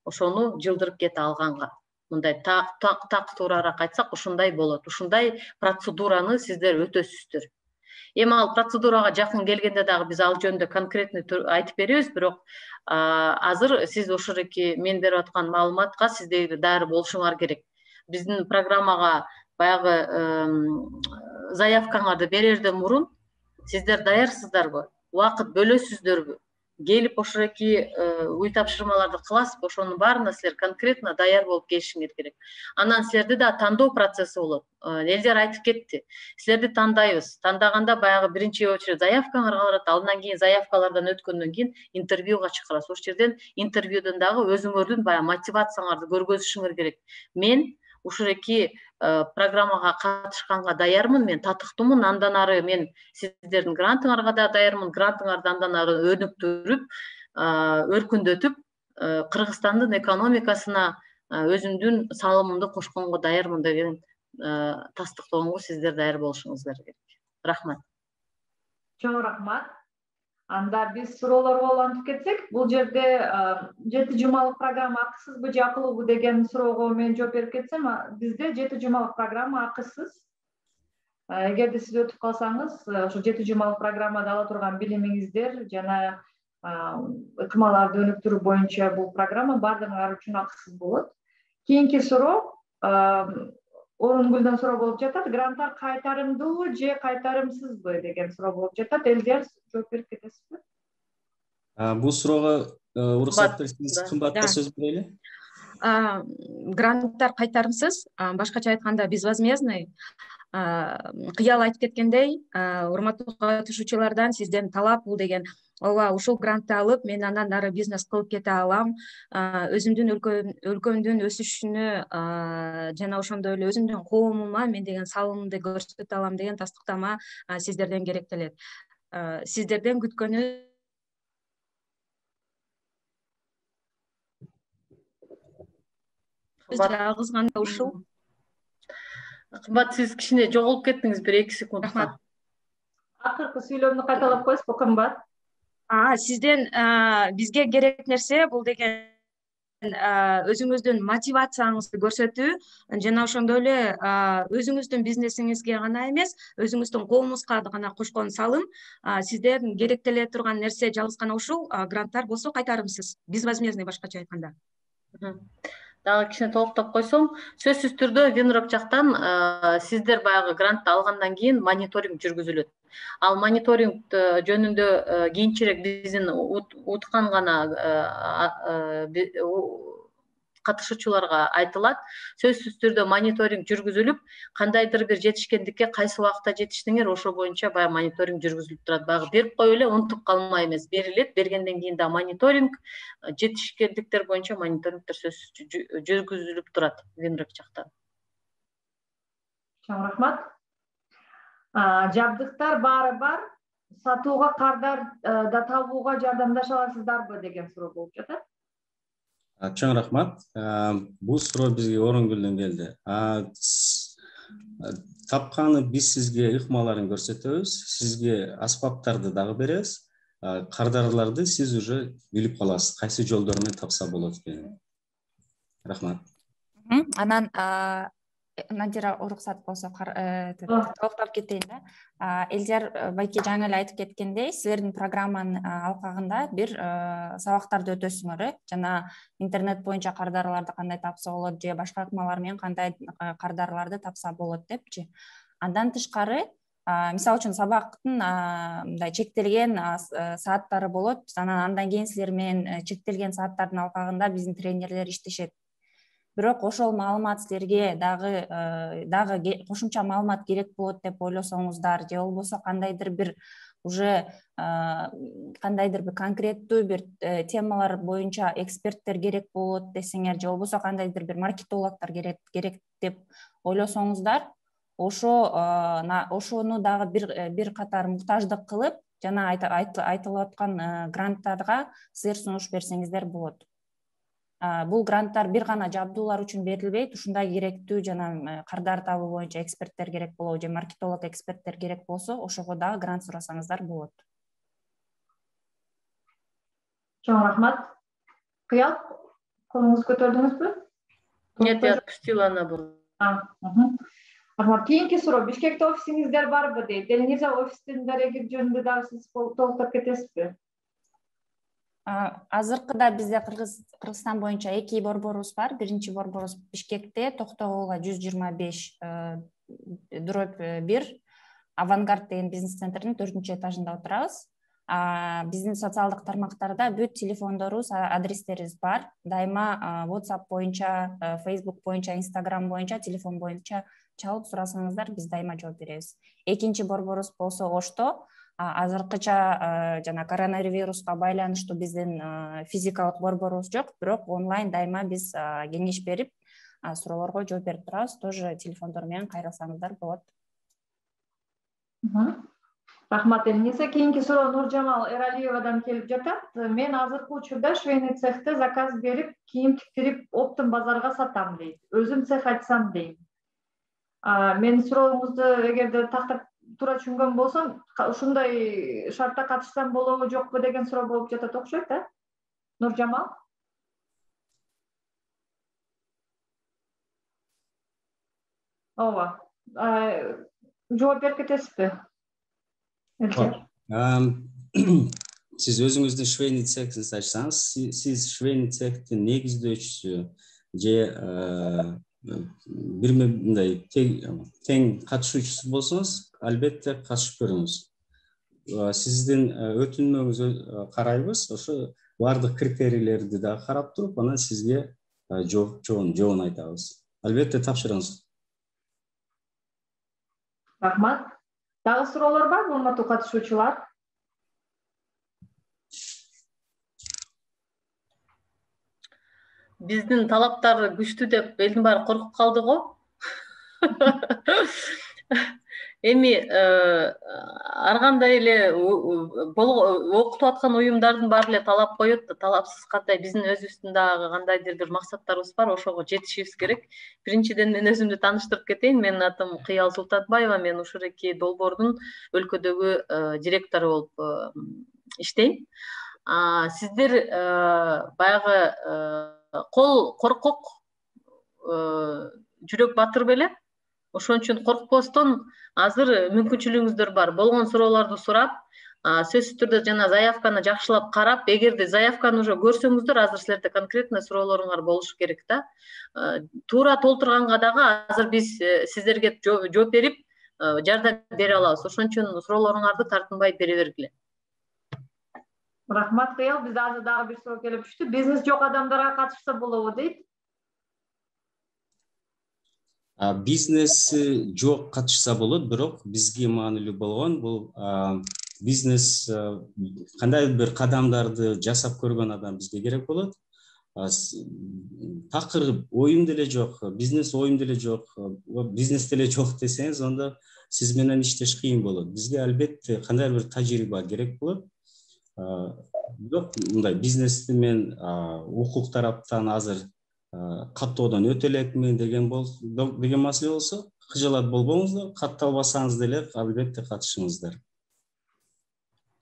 ошону жылдырып кете алганга. Мындай так туурараак айтсак, ушундай болот. Ушундай процедураны сиздер өтөсүздөр. Эми ал процедурага жакын келгенде дагы биз ал жөнүндө конкретный айтып беребиз, бирок азыр сиз ушуреки мен берип аткан маалыматка сиздер даяр болушуңар керек. Биздин программага баягы заявкаңарды берерден мурун сиздер даярсыздарбы? Убакыт бөлөсүздөрбү? Келип ошоки үй тапшырмаларды кыласызбы? Ошонун баарына силер конкретно даяр болуп келишиңер керек. Анан силерде да тандоо процесси болот. Элдер айтып кетти. Силерди тандайбыз. Тандаганда баягы биринчи очередь заявкаңар калат, андан кийин заявкалардан өткөндөн кийин интервьюга чыгарасыз. Ошол жерден интервьюдөн дагы өзүңөрдүн баягы мотивацияңарды көргөзүшүңөр керек. Мен ушуреки программага катышканга даярмын, мен татыктуумун, андан ары мен сиздердин грантыңарга да даярмын, грантыңарды андан ары өнүктүрүп, өркүндөтүп, Кыргызстандын экономикасына өзүмдүн салымымды кошконго даярмын деген тастыктооңо сиздер даяр болушуңуздар керек. Рахмат. Чоң рахмат. Анда биз суроолорго улантып кетсек, бул жерде 7 жумалык программа акысызбы же акылуубу деген суроого мен жооп берип кетсем, бизде 7 жумалык программа акысыз. Эгерде сиз өтүп калсаңыз, ошо 7 жумалык программада ала турган билимиңиздер жана ыкмаларды өнүктүрүү боюнча бул программа баардыгыңар үчүн акысыз болот. Кийинки суроо Орынгүлдөн суроо болуп жатат. Гранттар кайтарымдуу же кайтарымсызбы деген суроо болуп жатат. Элдер жооп берип кетесизби? Бул суроого уруксат берсеңиз, кымбатка сөз берели. Гранттар кайтарымсыз, башкача айтканда безвозмездный. Кыял айтып кеткендей, урматтуу катышуучулардан сизден талап бул деген, ооба ушул грантты алып мен андан ары бизнес кылып кете алам, өзүмдүн өлкөмдүн өсүшүнө жана ошондой эле өзүмдүн коомума мен деген салымымды көрсөтө алам деген тастыктама сиздерден керектелет. Сиздерден күткөнү жалгыз гана ушул. Кымбат, сиз кичине жоголуп кеттиңиз 1-2 секундка. Акыркы сүйлөмдү кайталап коесузбу, кымбат? Сизден бизге керек нерсе бул деген өзүңүздүн мотивацияңызды көрсөтүү жана ошондой эле өзүңүздүн бизнесиңизге гана эмес, өзүңүздүн коомуңузга гана кошкон салым. Сиздердин керектеле турган нерсе жалгыз гана ушул. Гранттар болсо кайтарымсыз, безвозмездный башкача айтканда. Дагы кичине толуктап койсом, сөзсүз түрдө Винрок жактан сиздер баягы грантты алгандан кийин мониторинг жүргүзүлөт. Ал мониторинг жөнүндө кийинчерээк биздин уткан гана катышуучуларга айтылат. Сөзсүз түрдө мониторинг жүргүзүлүп, кандайдыр бир жетишкендикке кайсы убакытта жетиштиңер, ошо боюнча баягы мониторинг жүргүзүлүп турат. Баягы берип коюп эле унутуп калмай эмес, берилет. Бергенден кийин да мониторинг, жетишкендиктер боюнча мониторингдер сөзсүз жүргүзүлүп турат Винрок жактан. Чоң рахмат. Жабдыктар баары бар. Сатууга кардар да табууга жардамдаша аласыздарбы деген суроо болуп жатат. Чоң рахмат. Бул суроо бизге Орынгүлдөн келди. Тапканы биз сизге ыкмаларын көрсөтөбүз, сизге аспаптарды дагы беребиз. Кардарларды сиз уже билип каласыз, кайсы жолдор менен тапса болот экенин. Рахмат. Анан Надира уруксат болсо токтоп кетейин да. Элдер байке жаңы эле айтып кеткендей, силердин программанын алкагында бир сабактарды өтөсүңөр, жана интернет боюнча кардарларды кандай тапса болот же башка ыкмалар менен кандай кардарларды тапса болот депчи. Андан тышкары мисалы үчүн сабактын мындай чектелген сааттары болот, андан кийин силер менен чектелген сааттардын алкагында биздин тренерлер иштешет. Бирок ошол маалымат силерге дагы кошумча маалымат керек болот деп ойлосоңуздар, же болбосо кандайдыр бир уже кандайдыр бир конкреттүү бир темалар боюнча эксперттер керек болот десеңер, же болбосо кандайдыр бир маркетологдор керек деп ойлосоңуздар, ошону дагы бир катар муктаждык кылып, жана айтылып аткан гранттарга силер сунуш берсеңиздер болот. Бул гранттар бир гана жабдуулар үчүн берилбейт, ушундай керектүү жана кардар табуу боюнча эксперттер керек болобу, же маркетолог эксперттер керек болсо, ошого дагы грант сурасаңыздар болот. Чоң рахмат. Кыял, колуңузду көтөрдүңүзбү? Нет, я отпустила она была. Рахмат. Кийинки суроо, Бишкекте офисиңиздер барбы дейт. Элиңизде офистин дареги жөнүндө дагы сиз толуктап кетесизби? Азыркыда бизде Кыргызстан боюнча 2 борборубуз бар. Биринчи борборубуз Бишкекте, Токтогулга 125/1, Авангард деген бизнес центрдин 4-чү этажында отурабыз. Биздин социалдык тармактарда бүт телефондорубуз, адрестерибиз бар. Дайыма WhatsApp боюнча, Facebook боюнча, Instagram боюнча, телефон боюнча чалып сурасаңыздар, биз дайыма жооп беребиз. Экинчи борборубуз болсо Ошто. Азыркыча жана коронавируска байланыштуу биздин физикалык борборубуз жок, бирок онлайн дайыма биз кеңеш берип, суроолорго жооп берип турабыз. Тоже телефондор менен кайрылсаңыздар болот. Рахмат элиңизге. Кийинки суроо Нуржамал Эралиевадан келип жатат. Мен азыркы учурда швейный цехте заказ берип, кийим тиктирип, оптом базарга сатам дейт. Өзүм цех ачсам дейм. Мен сурооңузду эгерде тактап туура түшүнгөн болсом, ушундай шартта катышсам болобу, жокпу деген суроо болуп жатат окшойт, Нуржамал? Ооба. Жооп берип кетесизби? Сиз өзүңүздүн швейный цехти ачсаңыз, сиз швейный цехтин негиздөөчүсү же бир мындай тең катышуучусу болсоңуз, албетте катышып көрүңүз. Сиздин өтүнмөңүздү карайбыз, ошо баардык критерийлерди да карап туруп, анан сизге жообун айтабыз. Албетте тапшырыңыз. Рахмат. Дагы суроолор барбы, урматтуу катышуучулар? Биздин талаптар күчтүү деп элдин баары коркуп калды го. Эми ар кандай эле окутуп аткан уюмдардын баары эле талап коет да, талапсыз кандай биздин өзүбүздүн дагы кандайдыр бир максаттарыбыз бар, ошого жетишибиз керек. Биринчиден мен өзүмдү тааныштырып кетейин. Менин атым Кыял Султанбаева, мен ушуреки долбоордун өлкөдөгү директору болуп иштейм. Сиздер баягы кол коркок, жүрөк батыр беле. Ошон үчүн коркпостон азыр мүмкүнчүлүгүңүздөр бар. Болгон суроолорду сурап, сөзсүз түрдө жана заявканы жакшылап карап, эгерде заявканы уже көрсөңүздөр, азыр силерде конкретно суроолоруңар болушу керек да. Туура толтурганга дагы азыр биз сиздерге жооп берип, жардам бере алабыз. Ошон үчүн суроолоруңарды тартынбай бере бергиле. Рахмат Кыял, бизде азыр дагы бир суроо келип түштү. Бизнес жок адамдарга катышса болобу дейт. Бизнеси жок катышса болот, бирок бизге маанилүү болгон бул бизнес кандайдыр бир кадамдарды жасап көргөн адам бизге керек болот. Такыр оюм деле жок, бизнес оюм деле жок, бизнес деле жок десеңиз, онда сиз менен иштеш кыйын болот. Бизге албетте кандайдыр бир тажрыйба керек болот. Бирок мындай бизнести мен укук тараптан азыр каттоодон өтө элекми деген маселе болсо, кыжалат болбоңуздар, катталбасаңыз деле албетте катышыңыздар.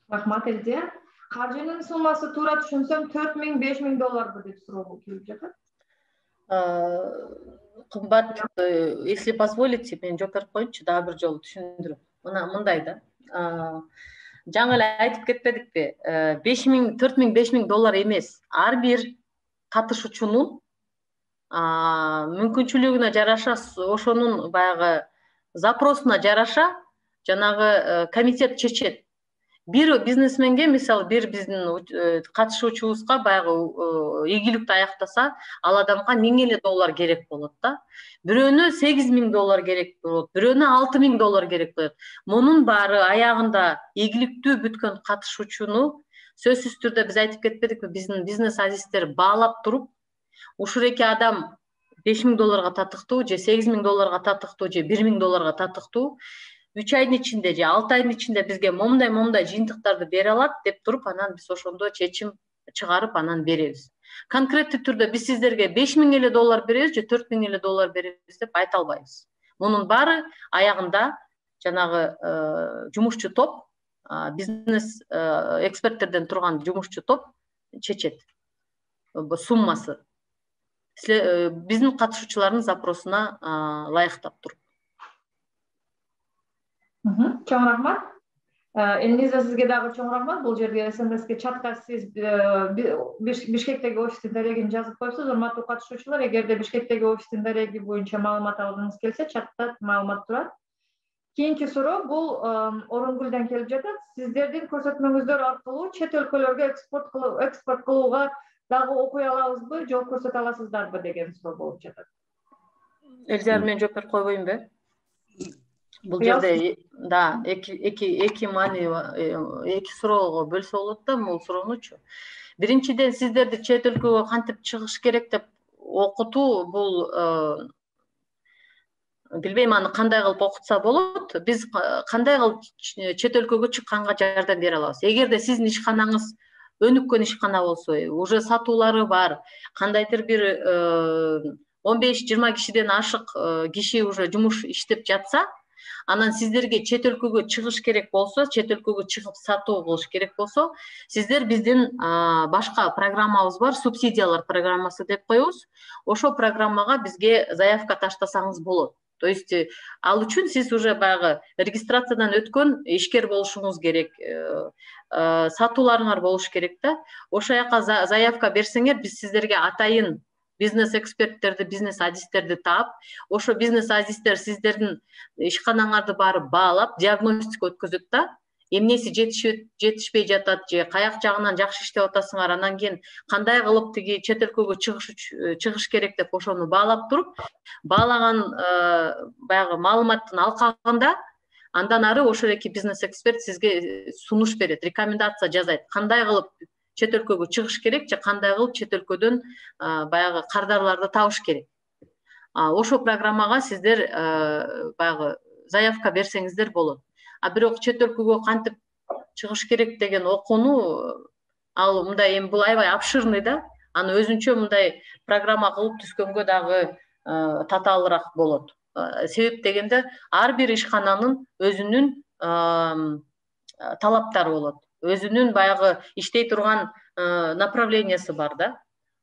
Рахмат Элде. Каржынын суммасы туура түшүнсөм $4000–5000 деп суроо келип жатат. Кымбат, если позволите, мен жооп берип коеюнчу, дагы бир жолу түшүндүрөм. Мындай да. Жаңы эле айтып кетпедикпи? $4000–5000 эмес. Ар бир катышуучунун мүмкүнчүлүгүнө жараша, ошонун баягы запросуна жараша жанагы комитет чечет. Бир бизнесменге, мисалы, бир биздин катышуучубузга баягы ийгиликти аяктаса, ал адамга $1000 керек болот да. Бирөөнө $8000 керек болот, бирөөнө $6000 керек болот. Мунун баары аягында ийгиликтүү бүткөн катышуучуну сөзсүз түрдө биз айтып кетпедикпи, биздин бизнес азистер баалап туруп, ушул эки адам $5000 татыктуу же $8000 татыктуу же $1000 татыктуу 3 айдын ичинде же 6 айдын ичинде бизге момундай жыйынтыктарды бере алат деп туруп, анан биз ошондо чечим чыгарып анан беребиз. Конкреттүү түрдө биз сиздерге $5000 беребиз же $4000 беребиз деп айта албайбыз. Мунун баары аягында жанагы жумушчу топ, бизнес эксперттерден турган жумушчу топ чечет суммасы. Биздин катышуучулардын запросуна ылайыктап туруп. Чоң рахмат. Элинизде сизге дагы чоң рахмат. Бул жерге СМСке чатка сиз Бишкектеги офистин дарегин жазып коюпсуз. Урматтуу катышуучулар, эгерде Бишкектеги офистин дареги боюнча маалымат алгыңыз келсе, чатта маалымат турат. Кийинки суроо бул Оронгүлдөн келип жатат. Сиздердин көрсөтмөңүздөр аркылуу чет өлкөлөргө экспорт кылууга дагы окуй алабызбы, жол көрсөтө аласыздарбы деген суроо болуп жатат. Элжар, мен жооп берип койбоймунбу? Бул жерде да эки суроого бөлсө болот да, бул суроонучу. Биринчиден, сиздерди чет өлкөгө кантип чыгыш керек деп окутуу, бул билбейм, аны кандай кылып окутса болот. Биз кандай кылып чет өлкөгө чыкканга жардам бере алабыз? Эгерде сиздин ишканаңыз өнүккөн ишкана болсо, уже сатуулары бар, кандайдыр бир 15-20 кишиден ашык киши уже жумуш иштеп жатса, анан сиздерге чет өлкөгө чыгыш керек болсо, чет өлкөгө чыгып сатуу кылыш керек болсо, сиздер биздин башка программабыз бар, субсидиялар программасы деп коебуз. Ошо программага бизге заявка таштасаңыз болот. То есть ал үчүн сиз уже баягы регистрациядан өткөн ишкер болушуңуз керек, сатууларыңар болуш керек да. Ошо жака заявка берсеңер, биз сиздерге атайын бизнес эксперттерди, бизнес адистерди таап, ошо бизнес адистер сиздердин ишканаңарды барып баалап, диагностика өткөзөт да. Эмнеси жетишпей жатат же каяк жагынан жакшы иштеп атасыңар, анан кийин кандай кылып тиги чет өлкөгө чыгыш керек деп ошону баалап туруп, баалаган баягы маалыматтын алкагында андан ары ошол эки бизнес эксперт сизге сунуш берет, рекомендация жасайт. Кандай кылып чет өлкөгө чыгыш керек же кандай кылып чет өлкөдөн баягы кардарларды табыш керек. Ошо программага сиздер баягы заявка берсеңиздер болот. Бирок чет өлкөгө кантип чыгыш керек деген окууну, ал мындай эми бул аябай обширный да. Аны өзүнчө мындай программа кылып түзгөнгө дагы татаалыраак болот. Себеп дегенде ар бир ишкананын өзүнүн талаптары болот. Өзүнүн баягы иштей турган направлениясы бар да.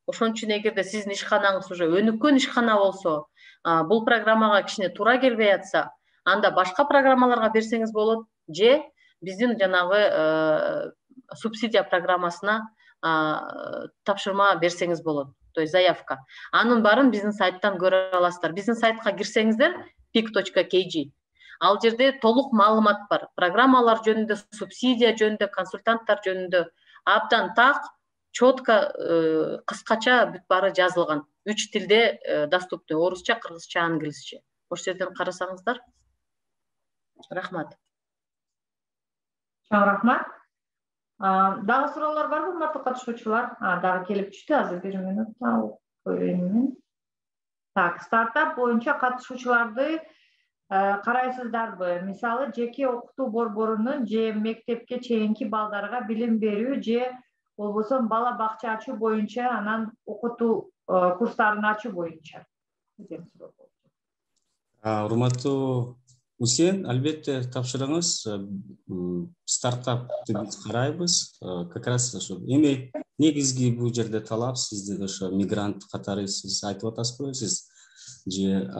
Ошон үчүн эгерде сиздин ишканаңыз уже өнүккөн ишкана болсо, бул программага кичине туура келбей атса, анда башка программаларга берсеңиз болот, же биздин жанагы субсидия программасына тапшырма берсеңиз болот. То есть заявка. Анын баарын биздин сайттан көрө аласыздар. Биздин сайтка кирсеңиздер peak.kg. Ал жерде толук маалымат бар. Программалар жөнүндө, субсидия жөнүндө, консультанттар жөнүндө абдан так, четко, кыскача бүт баары жазылган. 3 тилде доступный: орусча, кыргызча, англисче. Ошол жерден карасаңыздар. Рахмат. Чоң рахмат. Дагы суроолор барбы, урматтуу катышуучулар? Дагы келип түштү. Азыр 1 минут алып коеюн. Так, стартап боюнча катышуучуларды карайсыздарбы? Мисалы, жеке окутуу борборунун же мектепке чейинки балдарга билим берүү же болбосо бала бакча ачуу боюнча, анан окутуу курстарын ачуу боюнча. Урматтуу Усен, албетте тапшырыңыз. Стартапты биз карайбыз. Как раз ошо эми негизги бул жерде талап сизде ошо мигрант катары сиз айтып атасызбы, сиз же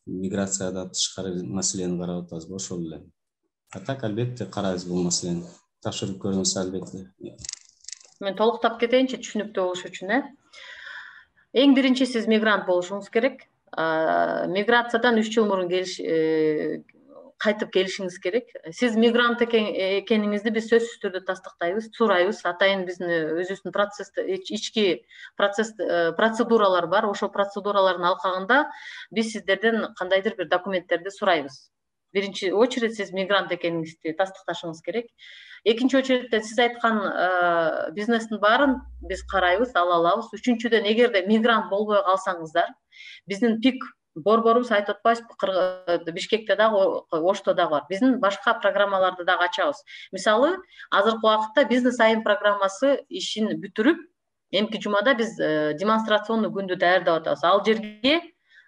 миграциядан тышкары маселени карап атасызбы, ошол эле. Так, албетте карайбыз бул маселени. Тапшырып көрүңүз албетте. Мен толуктап кетейинчи түшүнүктүү болуш үчүн. Эң биринчи сиз мигрант болушуңуз керек. Миграциядан 3 жыл мурун кайтып келишиңиз керек. Сиз мигрант экениңизди биз сөзсүз түрдө тастыктайбыз, сурайбыз. Атайын биздин өзүбүздүн ички процедуралар бар. Ошол процедуралардын алкагында биз сиздерден кандайдыр бир документтерди сурайбыз. Биринчи очередь сиз мигрант экениңизди тастыкташыңыз керек. Экинчи очередте сиз айткан бизнестин баарын биз карайбыз, ала алабыз. Үчүнчүдөн, эгерде мигрант болбой калсаңыздар, биздин ПИК борборубуз айтып атпайбызбы, Бишкекте дагы, Ошто дагы бар. Биздин башка программаларды дагы ачабыз. Мисалы, азыркы убакытта бизнес айым программасы ишин бүтүрүп, эмки жумада биз демонстрационный күндү даярдап атабыз. Ал жерге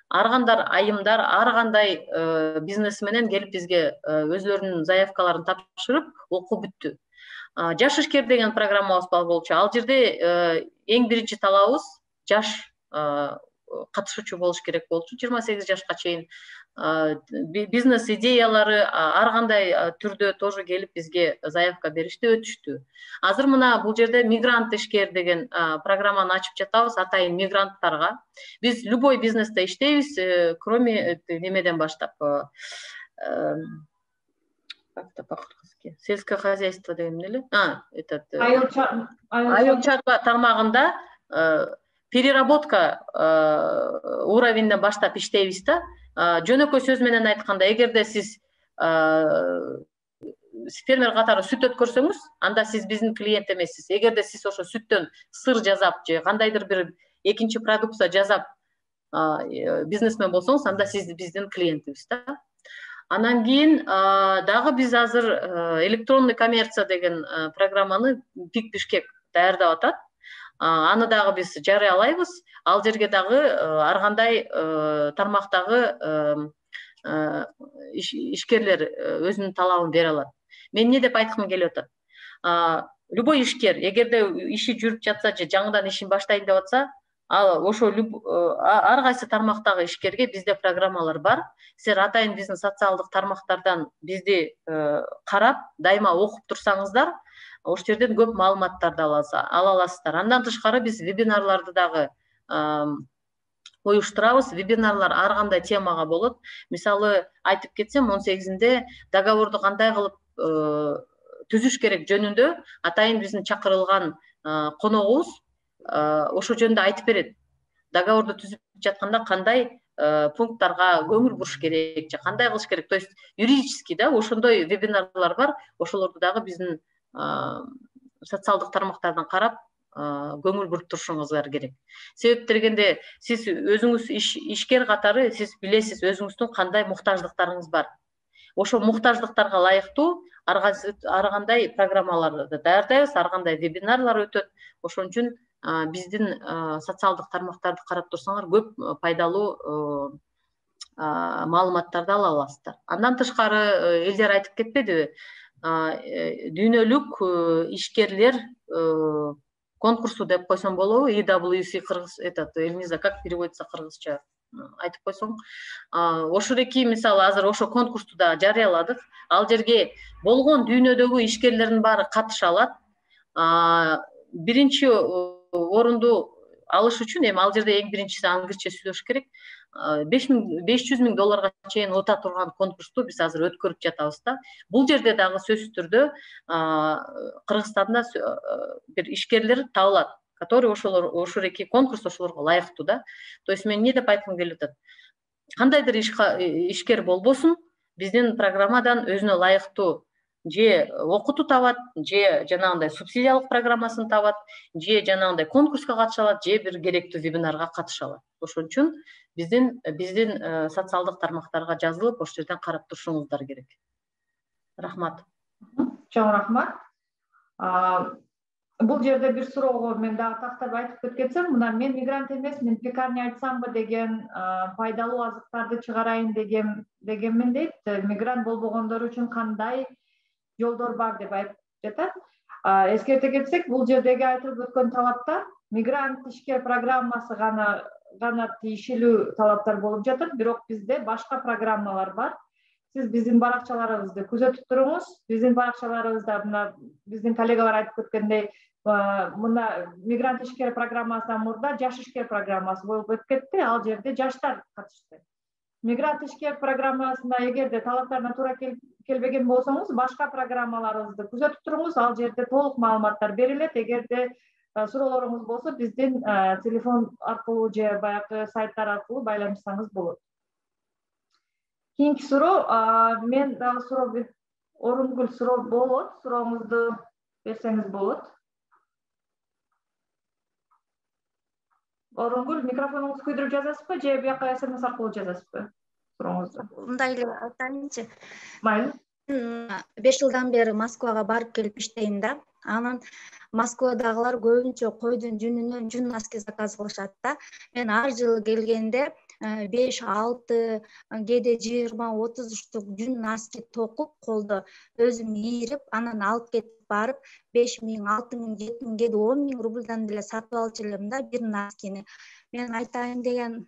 ар кандай айымдар, ар кандай бизнес менен келип бизге өзлөрүнүн заявкаларын тапшырып, окуу бүттү. Жаш ишкер деген программабыз бар болчу. Ал жерде эң биринчи талабыбыз жаш катышуучу болуш керек болчу. 28 жашка чейин бизнес идеялары ар кандай түрдө тоже келип бизге заявка беришти, өтүштү. Азыр мына бул жерде мигрант ишкер деген программаны ачып жатабыз атайын мигранттарга. Биз любой бизнесте иштейбиз, кроме немеден баштап как-то по-кыргызски сельское хозяйство деген эле. Айыл чарба тармагында переработка уровеньден баштап иштейбиз да. Жөнөкөй сөз менен айтканда, эгерде сиз фермер катары сүт өткөрсөңүз, анда сиз биздин клиент эмессиз. Эгерде сиз ошо сүттөн сыр жасап же кандайдыр бир экинчи продукция жасап бизнесмен болсоңуз, анда сиз биздин клиентибиз да. Анан кийин дагы биз азыр электронный коммерция деген программаны ПИК Бишкек даярдап атат. Аны дагы биз жарыялайбыз. Ал жерге дагы ар кандай тармактагы ишкерлер өзүнүн талабын бере алат. Мен эмне деп айткым келип атат? Любой ишкер, эгерде иши жүрүп жатса же жаңыдан ишин баштайын деп атса, ал ошо ар кайсы тармактагы ишкерге бизде программалар бар. Силер атайын биздин социалдык тармактардан бизди карап, дайыма окуп турсаңыздар, ошол жерден көп маалыматтарды ала аласыздар. Андан тышкары биз вебинарларды дагы уюштурабыз. Вебинарлар ар кандай темага болот. Мисалы, айтып кетсем, 18-inde договорду кандай кылып түзүш керек жөнүндө атайын биздин чакырылган коногубуз ошо жөнүндө айтып берет. Договорду түзүп жатканда кандай пункттарга көңүл буруш керек, же кандай кылыш керек. То есть юридический да, ошондой вебинарлар бар. Ошолорду дагы биздин социалдык тармактардан карап көңүл буруп турушуңуздар керек. Себеп дегенде, сиз өзүңүз ишкер катары сиз билесиз өзүңүздүн кандай муктаждыктарыңыз бар. Ошо муктаждыктарга ылайыктуу ар кандай программаларды даярдайбыз, ар кандай вебинарлар өтөт. Ошон үчүн биздин социалдык тармактарды карап турсаңар, көп пайдалуу маалыматтарды ала аласыздар. Андан тышкары элдер айтып кетпедиби? Дүйнөлүк ишкерлер конкурсу деп койсом болобу? EWC кыргыз Эльниза, как переводится кыргызча? Айтып койсоң. Ошондой мисалы азыр ошо конкурсту да жарыяладык. Ал жерге болгон дүйнөдөгү ишкерлердин баары катыша алат. Биринчи орунду алыш үчүн эми ал жерде эң биринчиси англисче сүйлөш керек. $500,000 чейин ота турган конкурсту биз азыр өткөрүп жатабыз да. Бул жерде дагы сөзсүз түрдө Кыргызстанда бир ишкерлер табылат, который ошол конкурс ошолорго ылайыктуу да. То есть мен эмне деп айткым келип атат? Кандайдыр ишкер болбосун, биздин программадан өзүнө ылайыктуу же окутуу табат, же жанагындай субсидиялык программасын табат, же жанагындай конкурска катыша алат, же бир керектүү вебинарга катыша алат. Ошон үчүн биздин социалдык тармактарга жазылып, ошол жерден карап турушуңуздар керек. Рахмат. Чоң рахмат. Бул жерде бир суроого мен дагы тактап айтып кетсем, мына мен мигрант эмесмин, пекарня ачсамбы деген пайдалуу азыктарды чыгарайын дегенмин дейт. Мигрант болбогондор үчүн кандай жолдор бар деп айтып жатат. Эскерте кетсек, бул жердеги айтылып өткөн талаптар мигрант ишкер программасы гана тиешелүү талаптар болуп жатат, бирок бизде башка программалар бар. Сиз биздин баракчаларыбызды күзөтүп туруңуз. Биздин баракчаларыбызда мына биздин коллегалар айтып кеткендей, мына мигрант ишкер программасынан мурда жаш ишкер программасы болуп өтүп кетти. Ал жерде жаштар катышты. Мигрант ишкер программасында эгерде талаптарына туура келбеген болсоңуз, башка программаларыбызды күзөтүп туруңуз. Ал жерде толук маалыматтар берилет. Эгерде суроолоруңуз болсо, биздин телефон аркылуу же баягы сайттар аркылуу байланышсаңыз болот. Кийинки суроо, мен дагы суроо Орунгүл суроо болот. Сурооңузду берсеңиз болот. Орунгүл, микрофонуңузду күйдүрүп жазасызбы же бияка SMS аркылуу жазасызбы? Сурооңузду. Мындай эле айтайынчы. Майлы. 5 жылдан бери Москвага барып келип иштейм да. Анан Москвадагылар көбүнчө койдун жүнүнөн жүн носки заказ кылышат да. Мен ар жылы келгенде 5-6, кээде 20-30 штук жүн носки токуп колдо өзүм ийирип, анан алып кетип барып 5000, 6000, 7000, кээде 10.000 рубльдан деле сатып алчу элем да бир носкини. Мен айтайын деген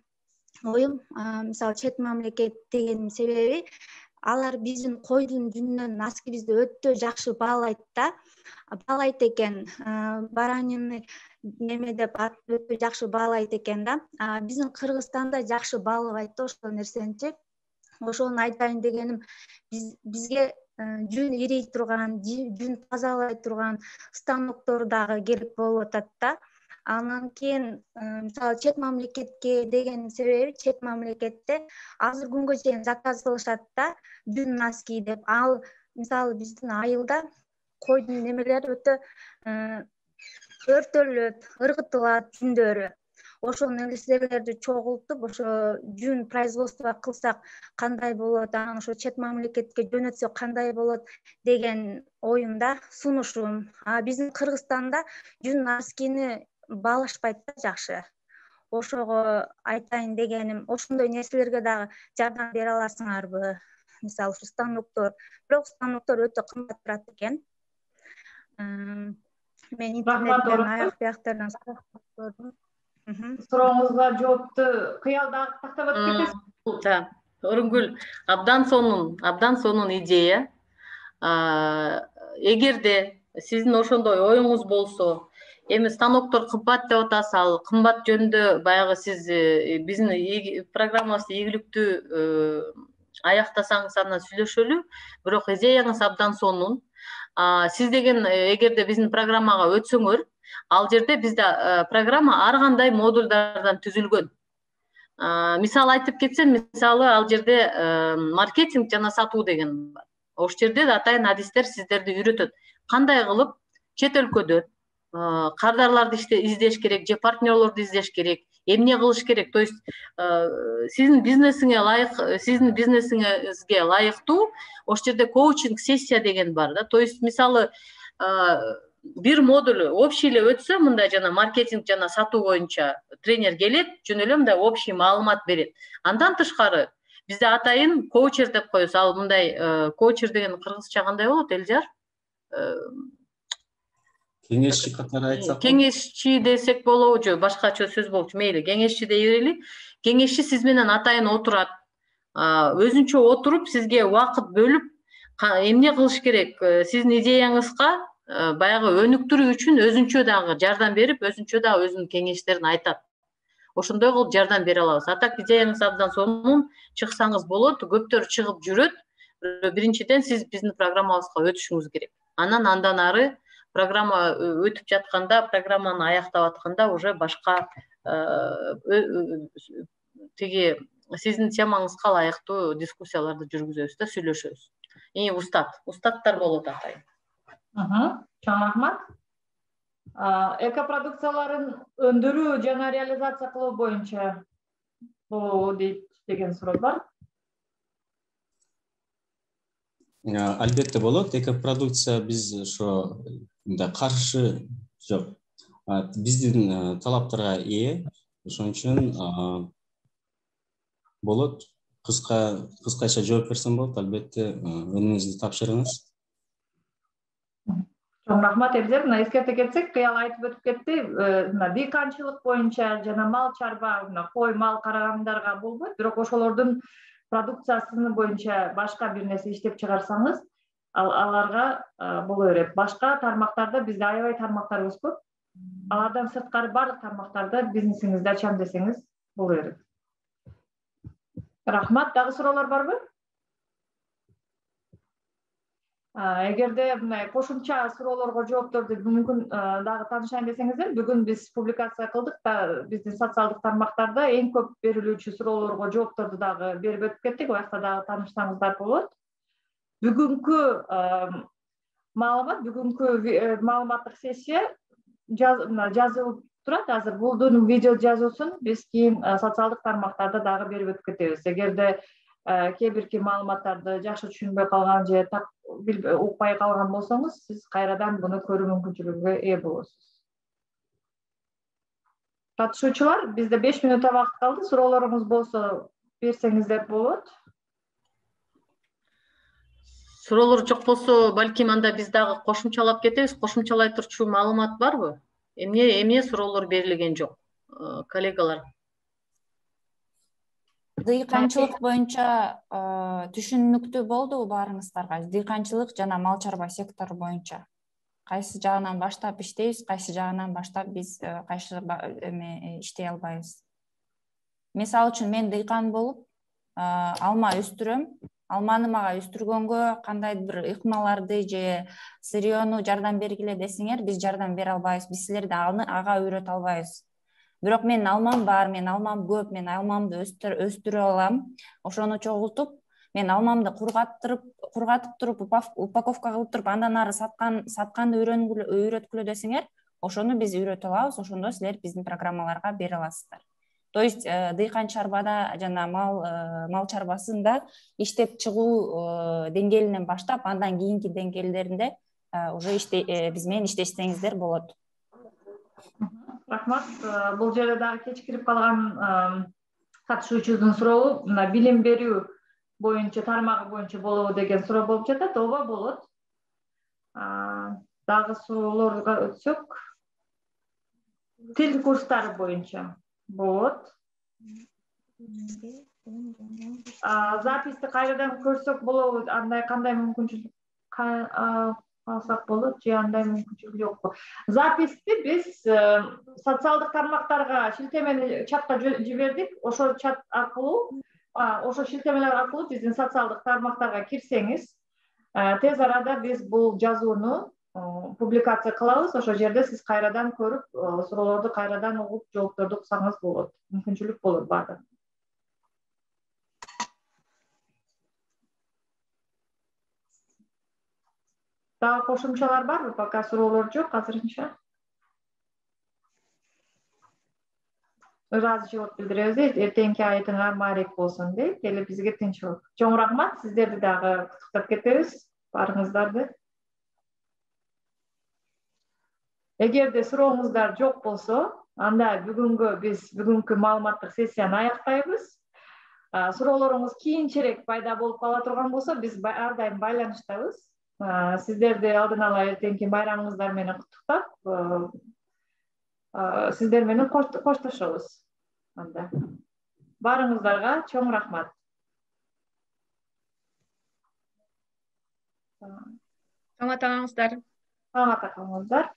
оюм, мисалы чет мамлекет дегенин себеби, алар биздин койдун жүнүнөн носкибизди өтө жакшы баалайт да. Баалайт экен, баранины неме деп өтө жакшы баалайт экен да. Биздин Кыргызстанда жакшы баалабайт да ошол нерсеничи. Ошону айтайын дегеним, бизге жүн ирей турган, жүн тазалай турган станоктор дагы керек болуп атат да. Анан кийин мисалы чет мамлекетке деген себеби, чет мамлекетте азыр күнгө чейин заказ кылышат да жүн носки деп. Ал мисалы биздин айылда койдун немелери өтө өртөлөт, ыргытылат жүндөрү. Ошол нерселерди чогултуп, ошо жүн производство кылсак кандай болот, анан ошо чет мамлекетке жөнөтсөк кандай болот деген оюмда, сунушум. Биздин Кыргызстанда жүн носкини баалашпайт да жакшы. Ошого айтайын дегеним, ошондой нерселерге дагы жардам бере аласыңарбы? Мисалы ушу станоктор, бирок станоктор өтө кымбат турат экен. Мен интернеттен аяк бияктардан көрдүм. Сурооңузга жоопту кыялда тактап өтүп кетесиз. Да, Орунгүл, абдан сонун идея. Эгерде сиздин ошондой оюңуз болсо, эми станоктор кымбат деп атасыз, ал кымбат жөнүндө баягы сиз биздин программабызды ийгиликтүү аяктасаңыз андан сүйлөшөлү. Бирок идеяңыз абдан сонун. Сиз деген эгерде биздин программага өтсөңөр, ал жерде бизде программа ар кандай модульдардан түзүлгөн. Мисалы айтып кетсем, мисалы ал жерде маркетинг жана сатуу деген бар. Ошол жерде да атайын адистер сиздерди үйрөтөт. Кандай кылып чет өлкөдө кардарларды издеш керек, же партнерлорду издеш керек, эмне кылыш керек. То есть сиздин бизнесиңизге ылайыктуу ошол жерде коучинг сессия деген бар да. То есть мисалы бир модуль общий эле өтсө, мындай жана маркетинг жана сатуу боюнча тренер келет, жөн эле мындай общий маалымат берет. Андан тышкары бизде атайын коучер деп коебуз. Ал мындай коучер деген кыргызча кандай болот, Элжар? Кеңешчи катары айтсак. Кеңешчи десек болобу же башкача сөз болчу, мейли, кеңешчи дей берели. Кеңешчи сиз менен атайын отурат. Өзүнчө отуруп, сизге убакыт бөлүп, эмне кылыш керек, сиздин идеяңызга баягы өнүктүрүү үчүн өзүнчө дагы жардам берип, өзүнчө дагы өзүнүн кеңештерин айтат. Ошондой кылып жардам бере алабыз. Атак идеяңыз абдан сонун, чыксаңыз болот, көптөр чыгып жүрөт. Биринчиден сиз биздин программабызга өтүшүңүз керек. Андан ары программа өтүп жатканда, программаны аяктап атканда уже башка тиги сиздин темаңызга ылайыктуу дискуссияларды жүргүзөбүз да, сүйлөшөбүз. Устаттар болот атайын. Чоң рахмат. Экопродукцияларын өндүрүү жана реализация кылуу боюнча дейт деген суроо бар. Албетте болот. Экопродукция биз ошо каршы жок. Биздин талаптарга ээ. Ошон үчүн болот. Кыскача жооп берсем болот. Албетте өнүгүңүздү тапшырыңыз. Чоң рахмат, Элжер. Эскерте кетсек, кыял айтып өтүп кетти. Дыйканчылык боюнча жана мал чарба, кой, мал карагандарга болбойт, бирок ошолордун продукциясы боюнча башка бир нерсе иштеп чыгарсаңыз, аларга боло берет. Башка тармактарда бизде аябай тармактарыбыз көп. Алардан сырткары баардык тармактарда бизнесиңизди ачам десеңиз боло берет. Рахмат. Дагы суроолор барбы? Эгерде кошумча суроолорго жоопторду мүмкүн дагы таанышайын десеңиздер, бүгүн биз публикация кылдык да биздин социалдык тармактарда эң көп берилүүчү суроолорго жоопторду дагы берип өтүп кеттик. Оякта дагы таанышсаңыздар болот. Бүгүнкү маалыматтык сессия жазылып турат. Азыр булдун видео жазуусун биз кийин социалдык тармактарда дагы берип өтүп кетебиз. Эгерде кээ бирки маалыматтарды жакшы түшүнбөй калган же укпай калган болсоңуз, сиз кайрадан буну көрүү мүмкүнчүлүгүнө ээ болосуз. Катышуучулар, бизде 5 мүнөт убакыт калды. Суроолоруңуз болсо берсеңиздер болот. Суроолор жок болсо, балким анда биз дагы кошумчалап кетебиз. Кошумчалай турчу маалымат барбы? Эмне суроолор берилген жок, коллегалар? Дыйканчылык боюнча түшүнүктүү болдубу баарыңыздарга? Дыйканчылык жана мал чарба сектору боюнча кайсы жагынан баштап иштейбиз, кайсы жагынан баштап биз кайсы иштей албайбыз? Мисалы үчүн мен дыйкан болуп алма өстүрөм. Алманы мага өстүргөнгө кандайдыр бир ыкмаларды же сырьёну жардам бергиле десеңер, биз жардам бере албайбыз. Биз силерди ага үйрөтө албайбыз. Бирок менин алмам бар, менин алмам көп, мен алмамды өстүрө алам. Ошону чогултуп, мен алмамды кургатып туруп, упаковка кылып туруп, андан ары сатканды үйрөткүлө десеңер, ошону биз үйрөтө алабыз. Ошондо силер биздин программаларга бере аласыздар. То есть дыйкан чарбада жана мал чарбасында иштеп чыгуу деңгээлинен баштап, андан кийинки деңгээлдеринде уже биз менен иштешсеңиздер болот. Рахмат. Бул жерде дагы кечикирип калган катышуучубуздун сурообу билим берүү боюнча, тармагы боюнча болобу деген суроо болуп жатат. Ооба, болот. Дагы суроолорго өтсөк, тил курстары боюнча болот. Записти кайрадан көрсөк болобу? Андай кандай мүмкүнчүлүк алсак болот же андай мүмкүнчүлүк жокпу? Записти биз социалдык тармактарга шилтемени чатка жибердик. Ошо чат аркылуу, ошо шилтемелер аркылуу биздин социалдык тармактарга кирсеңиз, тез арада биз бул жазууну публикация кылабыз. Ошол жерде сиз кайрадан көрүп, суроолорду кайрадан угуп, жоопторду уксаңыз болот. Мүмкүнчүлүк болот баардыгы. Дагы кошумчалар барбы? Пока суроолор жок азырынча. Ыраазы жооп билдиребиз. Эртеңки айтыңар маарек болсун дейт. Эле бизге тынччылык. Чоң рахмат. Сиздерди дагы куттуктап кетебиз. Баарыңыздарды. Эгерде сурооңуздар жок болсо, анда бүгүнкү маалыматтык сессияны аяктайбыз. Суроолоруңуз кийинчерээк пайда болуп кала турган болсо, биз ар дайым байланыштабыз. Сиздерди алдын ала эртеңки байрамыңыздар менен куттуктап, сиздер менен коштошобуз. Анда баарыңыздарга чоң рахмат. Саламатсыздар. Саламатта калыңыздар.